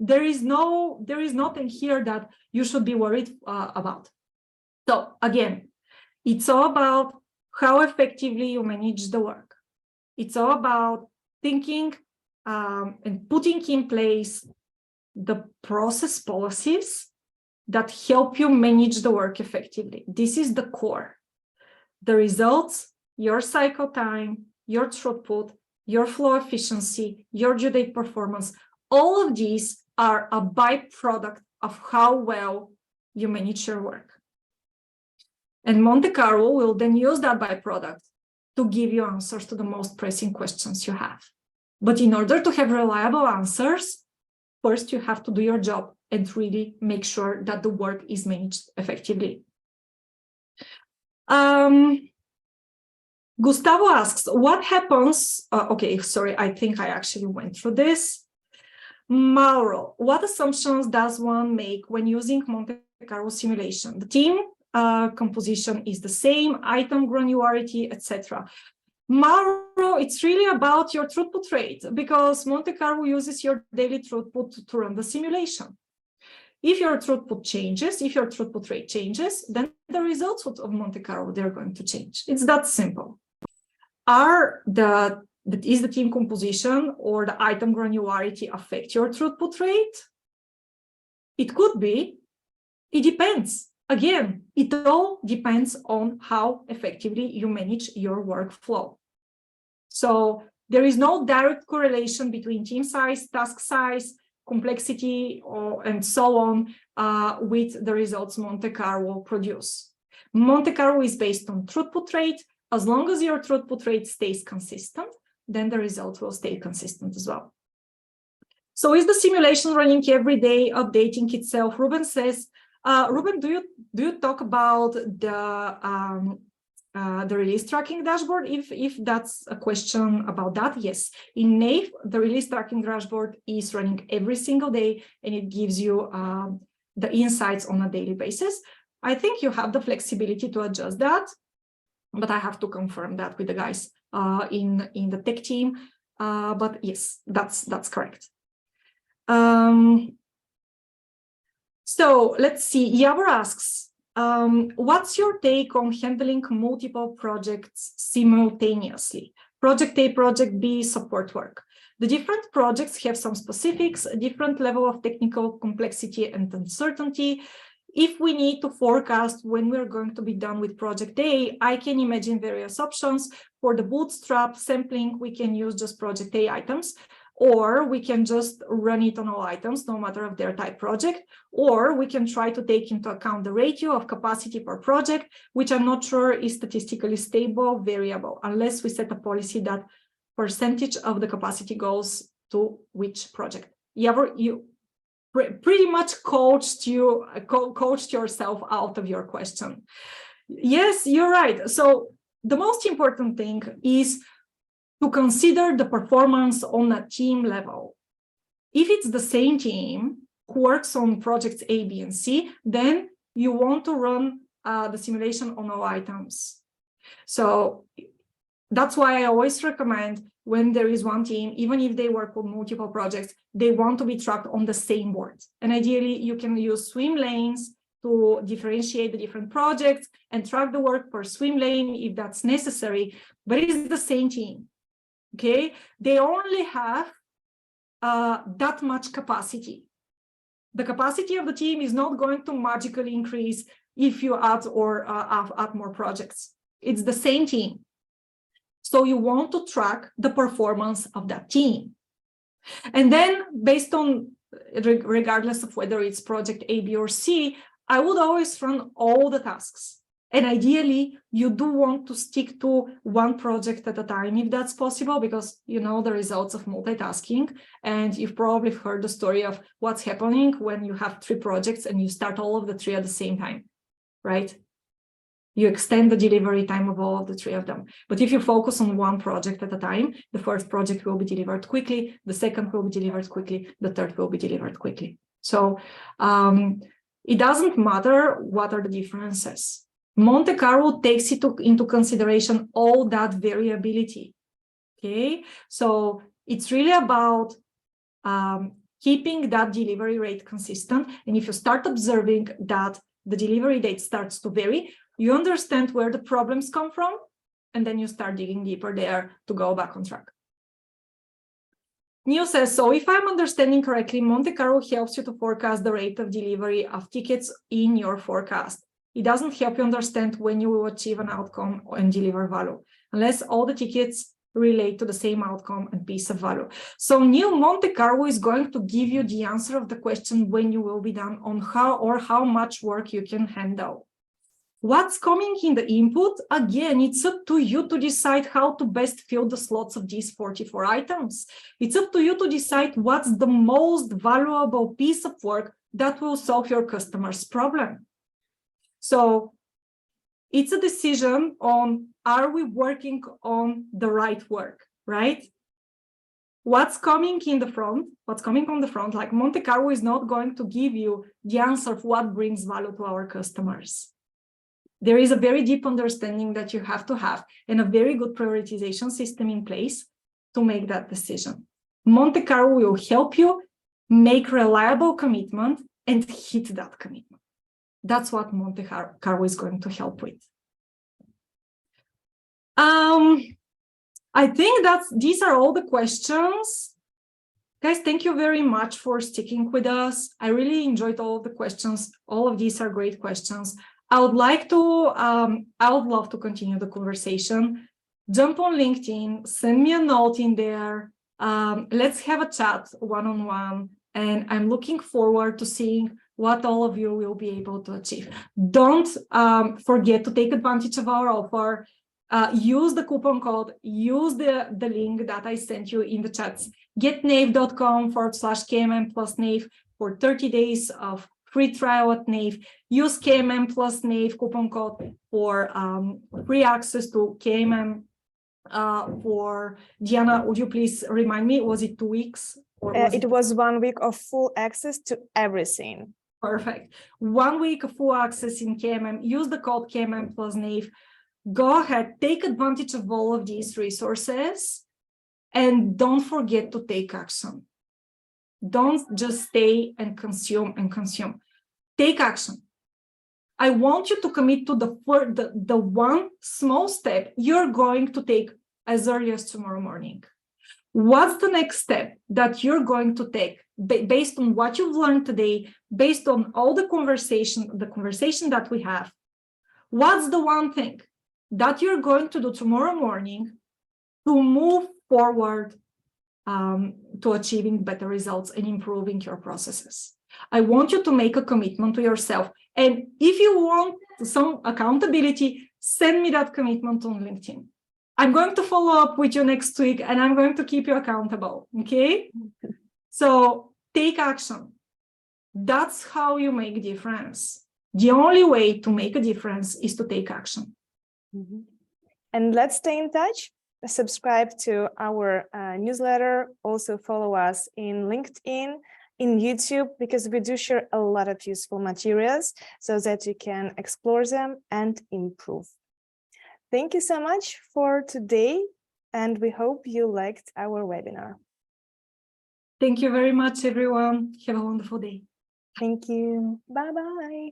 There is nothing here that you should be worried about. So again, it's all about how effectively you manage the work. It's all about thinking and putting in place the process policies that help you manage the work effectively. This is the core. The results, your cycle time, your throughput, your flow efficiency, your due date performance, all of these are a byproduct of how well you manage your work. And Monte Carlo will then use that byproduct to give you answers to the most pressing questions you have. But in order to have reliable answers, first you have to do your job and really make sure that the work is managed effectively. Gustavo asks, what happens? Okay, sorry, I think I actually went through this. Mauro, what assumptions does one make when using Monte Carlo simulation? The team composition is the same, item granularity, etc. Mauro, it's really about your throughput rate, because Monte Carlo uses your daily throughput to run the simulation. If your throughput changes, if your throughput rate changes, then the results of Monte Carlo, they're going to change. It's that simple. Is the team composition or the item granularity affect your throughput rate? It could be. It depends. Again, it all depends on how effectively you manage your workflow. So there is no direct correlation between team size, task size, complexity, and so on with the results Monte Carlo produce. Monte Carlo is based on throughput rate. As long as your throughput rate stays consistent, then the result will stay consistent as well. So is the simulation running every day, updating itself? Ruben says, Ruben, do you talk about the release tracking dashboard? If that's a question about that, yes. In Nave, the release tracking dashboard is running every single day, and it gives you the insights on a daily basis. I think you have the flexibility to adjust that, but I have to confirm that with the guys in the tech team. But yes, that's correct. So let's see. Yavor asks, what's your take on handling multiple projects simultaneously? Project A, Project B, support work. The different projects have some specifics, a different level of technical complexity and uncertainty. If we need to forecast when we're going to be done with Project A, I can imagine various options. For the bootstrap sampling, we can use just Project A items, or we can just run it on all items, no matter of their type project, or we can try to take into account the ratio of capacity per project, which I'm not sure is statistically stable variable, unless we set a policy that percentage of the capacity goes to which project. Yavor, you pretty much coached yourself out of your question. Yes, you're right. So the most important thing is to consider the performance on a team level. If it's the same team who works on projects A, B, and C, then you want to run the simulation on all items. So that's why I always recommend, when there is one team, even if they work on multiple projects, they want to be tracked on the same board. And ideally, you can use swim lanes to differentiate the different projects and track the work per swim lane if that's necessary, but it's the same team. Okay, they only have that much capacity. The capacity of the team is not going to magically increase if you add more projects. It's the same team. So you want to track the performance of that team. And then based on, regardless of whether it's project A, B, or C, I would always run all the tasks. And ideally, you do want to stick to one project at a time, if that's possible, because you know the results of multitasking. And you've probably heard the story of what's happening when you have 3 projects and you start all of the 3 at the same time, right? You extend the delivery time of all of the 3 of them. But if you focus on one project at a time, the first project will be delivered quickly, the second will be delivered quickly, the third will be delivered quickly. So it doesn't matter what are the differences. Monte Carlo takes into consideration all that variability. Okay, so it's really about keeping that delivery rate consistent. And if you start observing that the delivery date starts to vary, you understand where the problems come from, and then you start digging deeper there to go back on track. Neil says, so if I'm understanding correctly, Monte Carlo helps you to forecast the rate of delivery of tickets in your forecast. It doesn't help you understand when you will achieve an outcome and deliver value, unless all the tickets relate to the same outcome and piece of value. So Neil, Monte Carlo is going to give you the answer of the question when you will be done on how much work you can handle. What's coming in the input? Again, it's up to you to decide how to best fill the slots of these 44 items. It's up to you to decide what's the most valuable piece of work that will solve your customer's problem. So it's a decision on, are we working on the right work, right? What's coming in the front, what's coming on the front, like Monte Carlo is not going to give you the answer of what brings value to our customers. There is a very deep understanding that you have to have and a very good prioritization system in place to make that decision. Monte Carlo will help you make reliable commitment and hit that commitment. That's what Monte Carlo is going to help with. I think these are all the questions. Guys, thank you very much for sticking with us. I really enjoyed all of the questions. All of these are great questions. I would love to continue the conversation. Jump on LinkedIn, send me a note in there. Let's have a chat one-on-one. And I'm looking forward to seeing what all of you will be able to achieve. Don't forget to take advantage of our offer. Use the coupon code, use the link that I sent you in the chats, getnave.com/KMM plus Nave for 30 days of free trial at Nave. Use KMM Plus Nave coupon code for free access to KMM. For Diana, would you please remind me, was it 2 weeks? Or was it was 1 week of full access to everything. Perfect. 1 week of full access in KMM. Use the code KMM Plus Nave. Go ahead, take advantage of all of these resources, and don't forget to take action. Don't just stay and consume and consume. Take action. I want you to commit to the one small step you're going to take as early as tomorrow morning. What's the next step that you're going to take based on what you've learned today, based on all the conversation that we have? What's the one thing that you're going to do tomorrow morning to move forward to achieving better results and improving your processes? I want you to make a commitment to yourself. And if you want some accountability, send me that commitment on LinkedIn. I'm going to follow up with you next week, and I'm going to keep you accountable, okay? So take action. That's how you make a difference. The only way to make a difference is to take action. Mm-hmm. And let's stay in touch. Subscribe to our newsletter. Also follow us in LinkedIn, in YouTube, because we do share a lot of useful materials so that you can explore them and improve. Thank you so much for today, and we hope you liked our webinar. Thank you very much, everyone. Have a wonderful day. Thank you. Bye-bye.